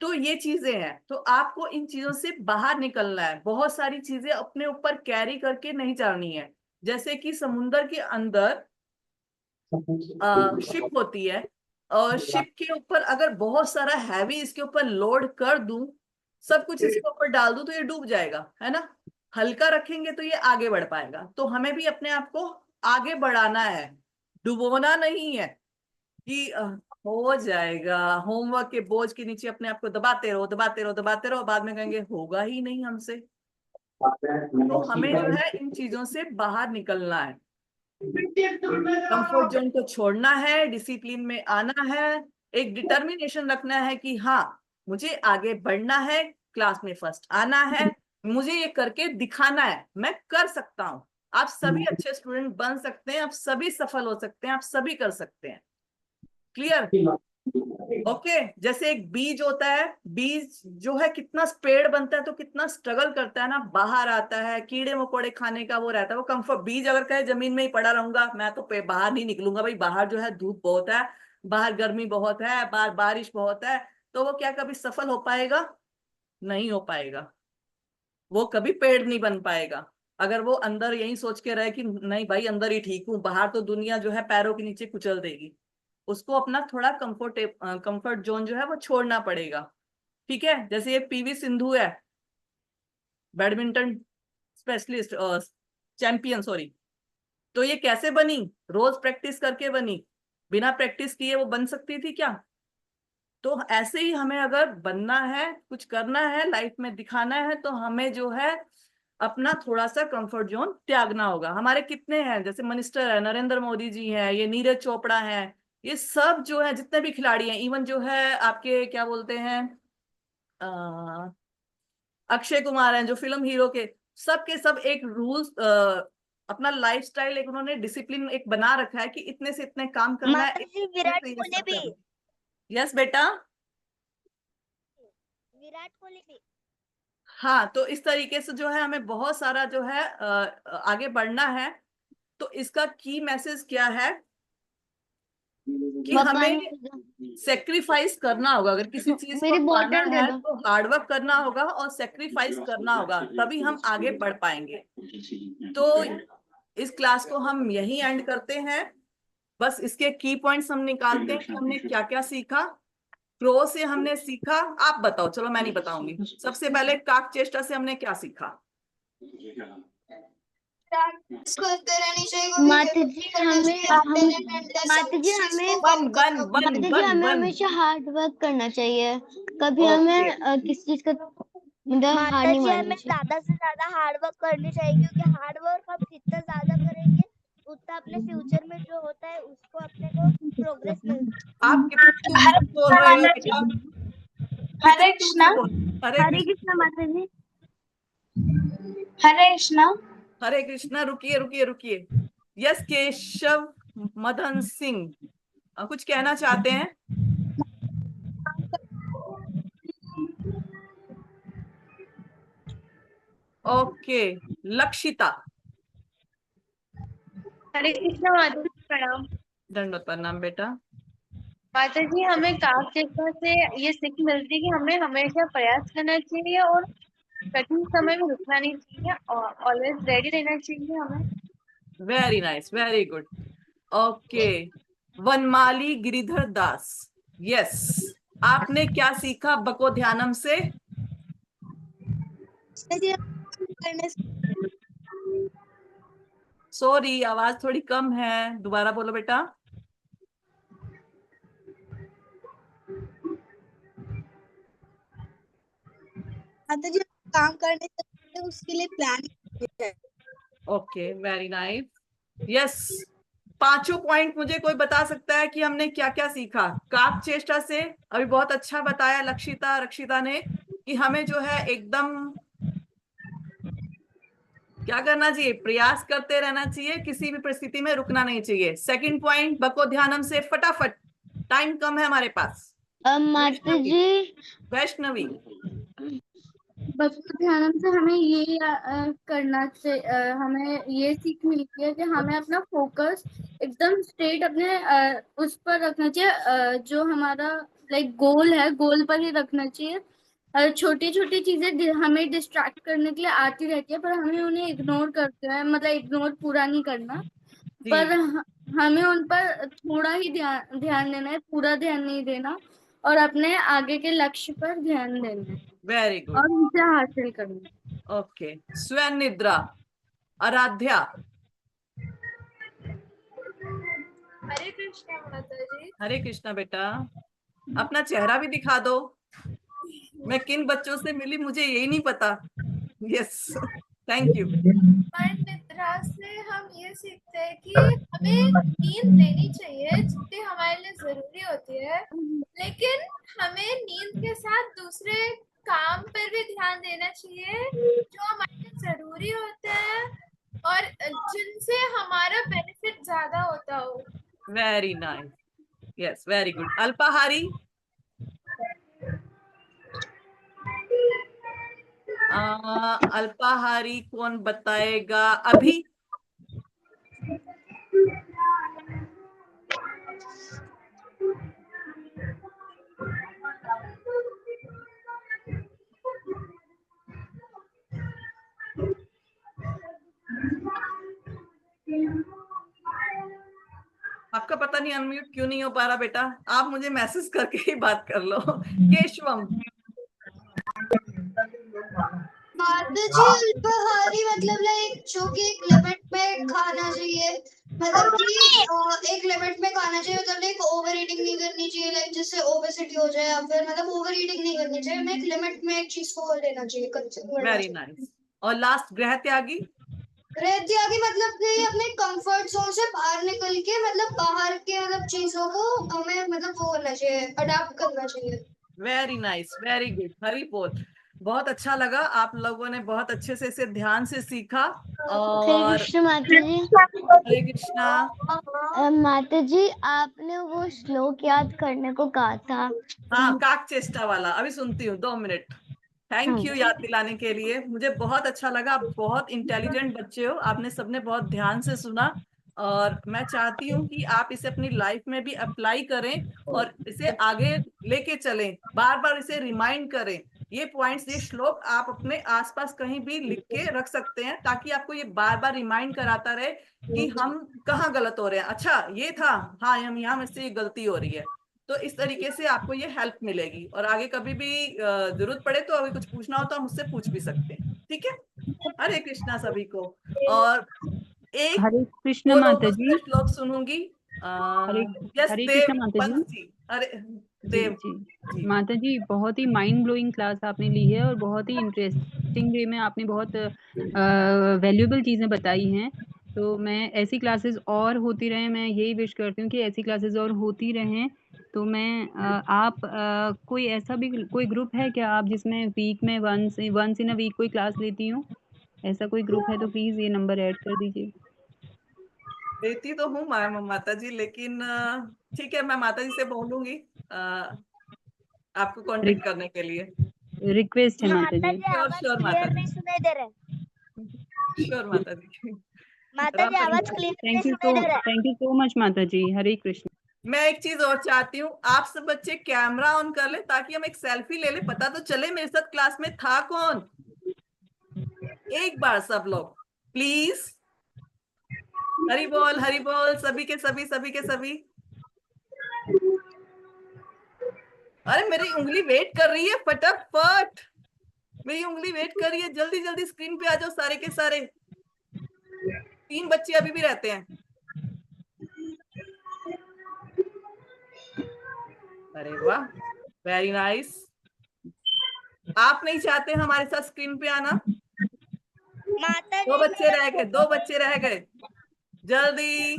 तो ये चीजें हैं, तो आपको इन चीजों से बाहर निकलना है। बहुत सारी चीजें अपने ऊपर कैरी करके नहीं चलनी है। जैसे कि समुद्र के अंदर शिप होती है, और शिप के ऊपर अगर बहुत सारा हैवी इसके ऊपर लोड कर दूं, सब कुछ इसके ऊपर डाल दूं तो ये डूब जाएगा, है ना। हल्का रखेंगे तो ये आगे बढ़ पाएगा। तो हमें भी अपने आप को आगे बढ़ाना है, डुबोना नहीं है कि हो जाएगा, होमवर्क के बोझ के नीचे अपने आप को दबाते रहो दबाते रहो दबाते रहो, बाद में कहेंगे होगा ही नहीं हमसे। तो हमें जो है इन चीजों से बाहर निकलना है, कंफर्ट जोन को छोड़ना है, डिसिप्लिन में आना है, एक डिटर्मिनेशन रखना है कि हाँ मुझे आगे बढ़ना है, क्लास में फर्स्ट आना है, मुझे ये करके दिखाना है, मैं कर सकता हूँ। आप सभी अच्छे स्टूडेंट बन सकते हैं, आप सभी सफल हो सकते हैं, आप सभी कर सकते हैं। क्लियर? ओके। जैसे एक बीज होता है, बीज जो है कितना पेड़ बनता है तो कितना स्ट्रगल करता है ना, बाहर आता है, कीड़े मकोड़े खाने का वो रहता है, वो कंफर्ट। बीज अगर कहे जमीन में ही पड़ा रहूंगा, मैं तो बाहर नहीं निकलूंगा, भाई बाहर जो है धूप बहुत है, बाहर गर्मी बहुत है, बाहर बारिश बहुत है, तो वो क्या कभी सफल हो पाएगा? नहीं हो पाएगा, वो कभी पेड़ नहीं बन पाएगा। अगर वो अंदर यही सोच के रहे कि नहीं भाई अंदर ही ठीक हूँ, बाहर तो दुनिया जो है पैरों के नीचे कुचल देगी, उसको अपना थोड़ा कंफर्ट जोन जो है वो छोड़ना पड़ेगा, ठीक है। जैसे ये पीवी सिंधु है, बैडमिंटन स्पेशलिस्ट, चैंपियन सॉरी, तो ये कैसे बनी? रोज प्रैक्टिस करके बनी, बिना प्रैक्टिस किए वो बन सकती थी क्या? तो ऐसे ही हमें अगर बनना है, कुछ करना है लाइफ में, दिखाना है, तो हमें जो है अपना थोड़ा सा कंफर्ट जोन त्यागना होगा। हमारे कितने हैं, जैसे मिनिस्टर है, नरेंद्र मोदी जी हैं, ये नीरज चोपड़ा हैं, ये सब जो है जितने भी खिलाड़ी हैं, इवन जो है आपके क्या बोलते हैं अक्षय कुमार हैं जो फिल्म हीरो के, सब के सब एक रूल्स, अपना लाइफस्टाइल एक उन्होंने डिसिप्लिन एक बना रखा है कि इतने से इतने काम करना है, माता जी विराट इतने से ये कोहली सब भी करना है। यस बेटा। विराट कोहली भी। हाँ, तो इस तरीके से जो है हमें बहुत सारा जो है आगे बढ़ना है। तो इसका की मैसेज क्या है कि हमें सेक्रीफाइस करना होगा। अगर किसी चीज को पाना है तो हार्डवर्क करना होगा और सेक्रीफाइस करना होगा, तभी हम आगे बढ़ पाएंगे। तो इस क्लास को हम यही एंड करते हैं। बस इसके की पॉइंट्स हम निकालते हैं कि हमने क्या क्या सीखा। क्रो से हमने सीखा, आप बताओ, चलो मैं नहीं बताऊंगी। सबसे पहले काक चेष्टा से हमने क्या सीखा? करते रहनी चाहिए। माता जी हमें one one one one one. हमेशा हार्ड वर्क करना चाहिए, कभी Okay. हमें किसी चीज का मतलब हार माता नहीं जी मानना हमें चाहिए। ज्यादा से ज्यादा हार्ड वर्क करनी चाहिए, क्योंकि हार्ड वर्क हम जितना ज्यादा करेंगे उतना अपने फ्यूचर में जो होता है उसको अपने को प्रोग्रेस मिलती है। आप कितने दूर से बोल रहे हो बेटा? हरे कितने दूर से बोल? हरे हरे कृष्ण। कृष्णा माता जी। हरे कृष्णा। हरे कृष्णा। रुकिए रुकिए रुकिए। यस केशव मदन सिंह, कुछ कहना चाहते हैं? ओके, लक्षिता। हरे कृष्णा माता जी, प्रणाम। दंडवत प्रणाम बेटा। माता जी, हमें काक चेष्टा से ये सीख मिलती है कि हमें हमेशा प्रयास करना चाहिए और कठिन समय में रुकना नहीं चाहिए और ऑलवेज रेडी रहना चाहिए हमें। Very nice, very good. Okay, Vanmali Giridhar Das. Yes, आपने क्या सीखा बको ध्यानम से? सॉरी, आवाज थोड़ी कम है, दोबारा बोलो बेटा। माता जी काम करने से उसके लिए प्लान है। Okay, very nice. यस, पांचों पॉइंट मुझे कोई बता सकता है कि हमने क्या क्या सीखा काक चेष्टा से? अभी बहुत अच्छा बताया रक्षिता ने कि हमें जो है एकदम क्या करना चाहिए, प्रयास करते रहना चाहिए, किसी भी परिस्थिति में रुकना नहीं चाहिए। सेकंड पॉइंट बको ध्यानम से, फटाफट, टाइम कम है हमारे पास। माता जी वैष्णवी। भक्ति ध्यान से हमें ये करना चाहिए, हमें ये सीख मिलती है कि हमें अपना फोकस एकदम स्ट्रेट अपने उस पर रखना चाहिए, जो हमारा लाइक गोल है, गोल पर ही रखना चाहिए। छोटी छोटी चीजें हमें डिस्ट्रैक्ट करने के लिए आती रहती है, पर हमें उन्हें इग्नोर करते हैं, मतलब इग्नोर पूरा नहीं करना, पर हमें उन पर थोड़ा ही ध्यान देना है, पूरा ध्यान नहीं देना, और अपने आगे के लक्ष्य पर ध्यान देना है वेरी गुड, और उसे हासिल करना। ओके। स्वयं निद्रा, आराध्या। हरे कृष्णा माता जी। हरे कृष्णा बेटा, अपना चेहरा भी दिखा दो। मैं किन बच्चों से मिली मुझे यही नहीं पता। Yes, thank you. निद्रा से हम ये सीखते हैं कि हमें नींद लेनी चाहिए जितनी हमारे लिए जरूरी होती है, लेकिन हमें नींद के साथ दूसरे काम पर भी ध्यान देना चाहिए जो हमारे लिए जरूरी होते हैं और जिनसे हमारा बेनिफिट ज्यादा होता हो। Very nice, yes, very good. अल्पाहारी, अल्पाहारी कौन बताएगा? अभी आपका पता नहीं अनम्यूट क्यों नहीं हो पा रहा बेटा, आप मुझे मैसेज करके ही बात कर लो। केशवम। माता जी अल्पाहारी मतलब लाइक जो कि एक लिमिट में खाना चाहिए, मतलब कि एक लिमिट में खाना चाहिए, मतलब लाइक ओवर ईटिंग नहीं करनी चाहिए, लाइक जिससे ओबेसिटी हो जाए, या फिर मतलब ओवर ईटिंग नहीं करनी चाहिए, हमें एक लिमिट में एक चीज को लेना चाहिए। Very nice. और लास्ट गृह त्यागी। गृह त्यागी मतलब कि अपने कंफर्ट जोन से बाहर निकल के, मतलब बाहर के मतलब चीजों को हमें मतलब वो करना चाहिए, अडाप्ट करना चाहिए। Very nice, very good. Hari बोल। बहुत अच्छा लगा, आप लोगों ने बहुत अच्छे से इसे ध्यान से सीखा। हरे और कृष्ण माता जी। हरे कृष्णा। माता जी आपने वो श्लोक याद करने को कहा था। हाँ, काक चेष्टा वाला अभी सुनती हूँ, 2 मिनट। थैंक यू याद दिलाने के लिए, मुझे बहुत अच्छा लगा। आप बहुत इंटेलिजेंट बच्चे हो, आपने सबने बहुत ध्यान से सुना। और मैं चाहती हूँ कि आप इसे अपनी लाइफ में भी अप्लाई करें और इसे आगे लेके चलें, बार बार इसे रिमाइंड करें। ये पॉइंट्स, ये श्लोक आप अपने आसपास कहीं भी लिख के रख सकते हैं, ताकि आपको ये बार बार रिमाइंड कराता रहे कि हम कहाँ गलत हो रहे हैं। अच्छा ये था, हाँ हम यहाँ में से ये गलती हो रही है। तो इस तरीके से आपको ये हेल्प मिलेगी, और आगे कभी भी जरूरत पड़े तो अभी कुछ पूछना हो तो हम उससे पूछ भी सकते हैं। ठीक है, हरे कृष्णा सभी को। और एक हरे कृष्ण दो माता लोगों जी। से श्लोक सुनूंगी। हरे यस हरे देव कृष्ण माता पंत जी। जी। अरे जी देव जी जी। माता जी, बहुत ही माइंड ब्लोइंग क्लास आपने ली है और बहुत ही इंटरेस्टिंग वे में आपने बहुत वैल्यूएबल चीज़ें बताई हैं। तो मैं ऐसी क्लासेस और होती रहें, मैं यही विश करती हूँ कि ऐसी क्लासेस और होती रहें। तो मैं आप कोई ऐसा भी कोई ग्रुप है क्या आप जिसमें वीक में वंस इन अ वीक कोई क्लास लेती हूँ? ऐसा कोई ग्रुप है तो प्लीज़ ये नंबर ऐड कर दीजिए। देती तो हूँ माता जी, लेकिन ठीक है, मैं माता जी से बोलूंगी आपको कांटेक्ट करने के लिए। रिक्वेस्ट है माता माता जी। जी श्योर आवाज श्योर माता क्लियर नहीं जी, सुनाई दे रहा। श्योर माता जी। माता राम जी राम। आवाज क्लियर नहीं थैंक सुनाई दे रहा। यू सो मच माता जी। हरे कृष्ण। मैं एक चीज और चाहती हूँ, आप सब बच्चे कैमरा ऑन कर ले ताकि हम एक सेल्फी ले ले, पता तो चले मेरे साथ क्लास में था कौन। एक बार सब लोग प्लीज। हरि बोल सभी के सभी, सभी के सभी। अरे मेरी उंगली वेट कर रही है, फटाफट मेरी उंगली वेट कर रही है, जल्दी जल्दी स्क्रीन पे आ जाओ सारे के सारे। 3 बच्चे अभी भी रहते हैं। अरे वाह, वेरी नाइस। आप नहीं चाहते हमारे साथ स्क्रीन पे आना? माता 2 जी बच्चे मेरा रह गए, 2 बच्चे रह गए, जल्दी।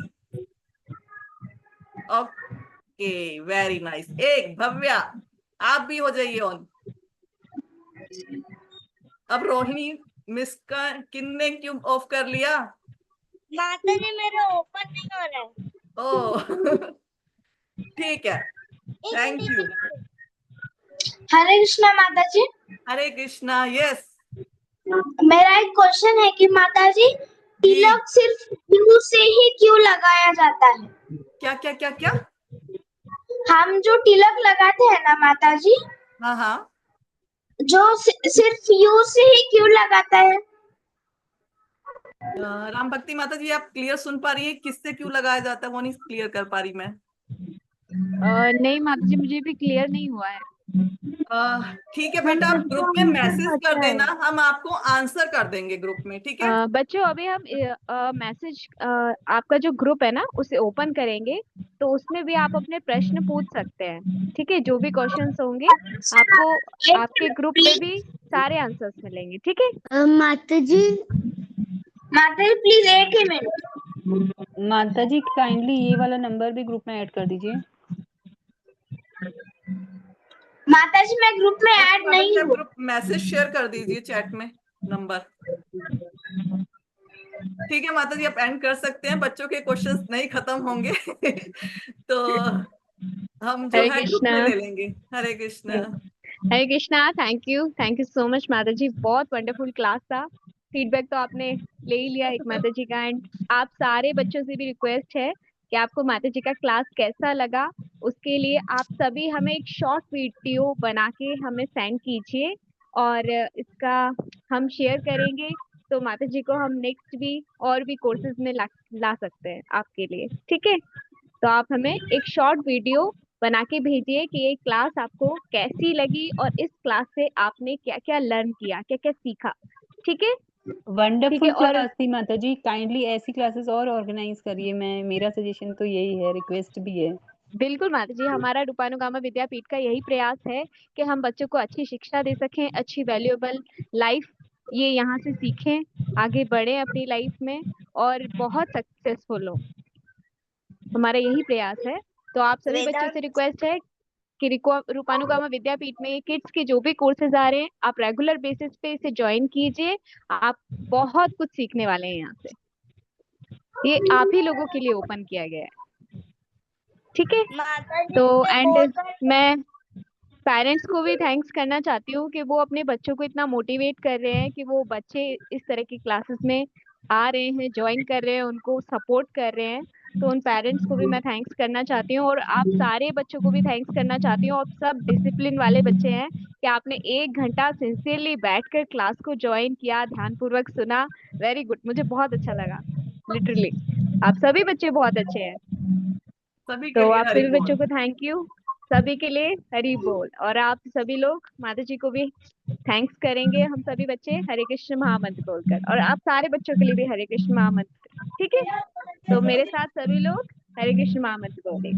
Okay, very nice. एक भव्या, आप भी हो जाइए ऑन। अब रोहिणी मिस का किन्ने क्यों ऑफ कर लिया? माता जी मेरा ओपन नहीं हो रहा है। ओ ठीक है, थैंक यू। हरे कृष्णा माता जी। हरे कृष्णा। यस मेरा एक क्वेश्चन है कि माता जी जी। तिलक सिर्फ यू से ही क्यों लगाया जाता है? क्या क्या क्या क्या? हम जो तिलक लगाते हैं ना माता जी, हाँ हाँ, जो सिर्फ यू से ही क्यों लगाता है? राम भक्ति माता जी, आप क्लियर सुन पा रही है किससे क्यों लगाया जाता है? वो नहीं क्लियर कर पा रही मैं। नहीं माता जी, मुझे भी क्लियर नहीं हुआ है। ठीक है बेटा, आप ग्रुप में मैसेज कर देना, हम आपको आंसर कर देंगे ग्रुप में, ठीक है? बच्चों अभी हम मैसेज आपका जो ग्रुप है ना उसे ओपन करेंगे, तो उसमें भी आप अपने प्रश्न पूछ सकते हैं। ठीक है, जो भी क्वेश्चंस होंगे आपको आपके ग्रुप में भी सारे आंसर्स मिलेंगे। ठीक है माता जी प्लीज एक ही मिनट। माता जी काइंडली ये वाला नंबर भी ग्रुप में ऐड कर दीजिए। माता जी मैं ग्रुप में अच्छा ऐड माता जी, नहीं आप हूँ। ग्रुप मैसेज शेयर कर दीजिए चैट में नंबर। ठीक है माता जी, आप एंड कर सकते हैं, बच्चों के क्वेश्चंस नहीं खत्म होंगे तो हम जो हरे है ग्रुप में कृष्णा। ले लेंगे। Hare Krishna. Hare Krishna. Thank you so much माता जी, बहुत वंडरफुल क्लास था। फीडबैक तो आपने ले ही लिया एक माता जी का, एंड आप सारे बच्चों से भी रिक्वेस्ट है कि आपको माता जी का क्लास कैसा लगा, उसके लिए आप सभी हमें एक शॉर्ट वीडियो बना के हमें सेंड कीजिए, और इसका हम शेयर करेंगे, तो माता जी को हम नेक्स्ट भी और भी कोर्सेज में ला सकते हैं आपके लिए। ठीक है, तो आप हमें एक शॉर्ट वीडियो बना के भेजिए कि ये क्लास आपको कैसी लगी और इस क्लास से आपने क्या क्या लर्न किया, क्या क्या सीखा। ठीक है, ठीक है। वंडरफुल और क्लास थी माता जी, काइंडली ऐसी क्लासेस और ऑर्गेनाइज करिए। मेरा सजेशन तो यही है, रिक्वेस्ट भी है। बिल्कुल माता जी, हमारा रूपानुगामा विद्यापीठ का यही प्रयास है कि हम बच्चों को अच्छी शिक्षा दे सकें, अच्छी वैल्यूएबल लाइफ ये यहाँ से सीखें, आगे बढ़े अपनी लाइफ में और बहुत सक्सेसफुल हो। हमारा यही प्रयास है। तो आप सभी बच्चों से रिक्वेस्ट है कि रूपानुगामा विद्यापीठ में किड्स के जो भी कोर्सेज आ रहे हैं आप रेगुलर बेसिस पे इसे ज्वाइन कीजिए। आप बहुत कुछ सीखने वाले हैं यहाँ से, ये आप ही लोगों के लिए ओपन किया गया है, ठीक है। तो एंड मैं पेरेंट्स को भी थैंक्स करना चाहती हूँ कि वो अपने बच्चों को इतना मोटिवेट कर रहे हैं कि वो बच्चे इस तरह की क्लासेस में आ रहे हैं, ज्वाइन कर रहे हैं, उनको सपोर्ट कर रहे हैं। तो उन पेरेंट्स को भी मैं थैंक्स करना चाहती हूँ और आप सारे बच्चों को भी थैंक्स करना चाहती हूँ। आप सब डिसिप्लिन वाले बच्चे हैं कि आपने 1 घंटा सिंसियरली बैठकर क्लास को ज्वाइन किया, ध्यानपूर्वक सुना। वेरी गुड, मुझे बहुत अच्छा लगा लिटरली। आप सभी बच्चे बहुत अच्छे हैं। सभी के तो लिए आप हरि सभी बोल। बच्चों को थैंक यू, सभी के लिए हरि बोल। और आप सभी लोग माता जी को भी थैंक्स करेंगे, हम सभी बच्चे हरे कृष्ण महामंत्र बोलकर, और आप सारे बच्चों के लिए भी हरे कृष्ण महामंत्र, ठीक है। तो मेरे साथ सभी लोग हरे कृष्ण महामंत्र बोले।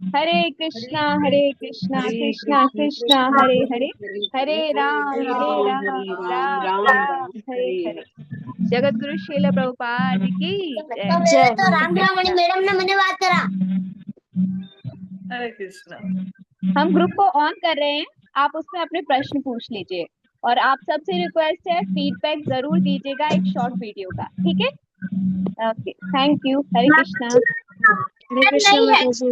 हरे कृष्णा कृष्णा कृष्णा हरे हरे, हरे राम राम राम हरे हरे। जगत गुरु श्रील प्रभुपाद की जय। तो रामरावणी मैडम ने मुझे बात करा। हरे कृष्णा। हम ग्रुप को ऑन कर रहे हैं, आप उसमें अपने प्रश्न पूछ लीजिए और आप सबसे रिक्वेस्ट है फीडबैक जरूर दीजिएगा एक शॉर्ट वीडियो का, ठीक है। Okay, thank you. Hare Krishna. Hare Krishna माता जी।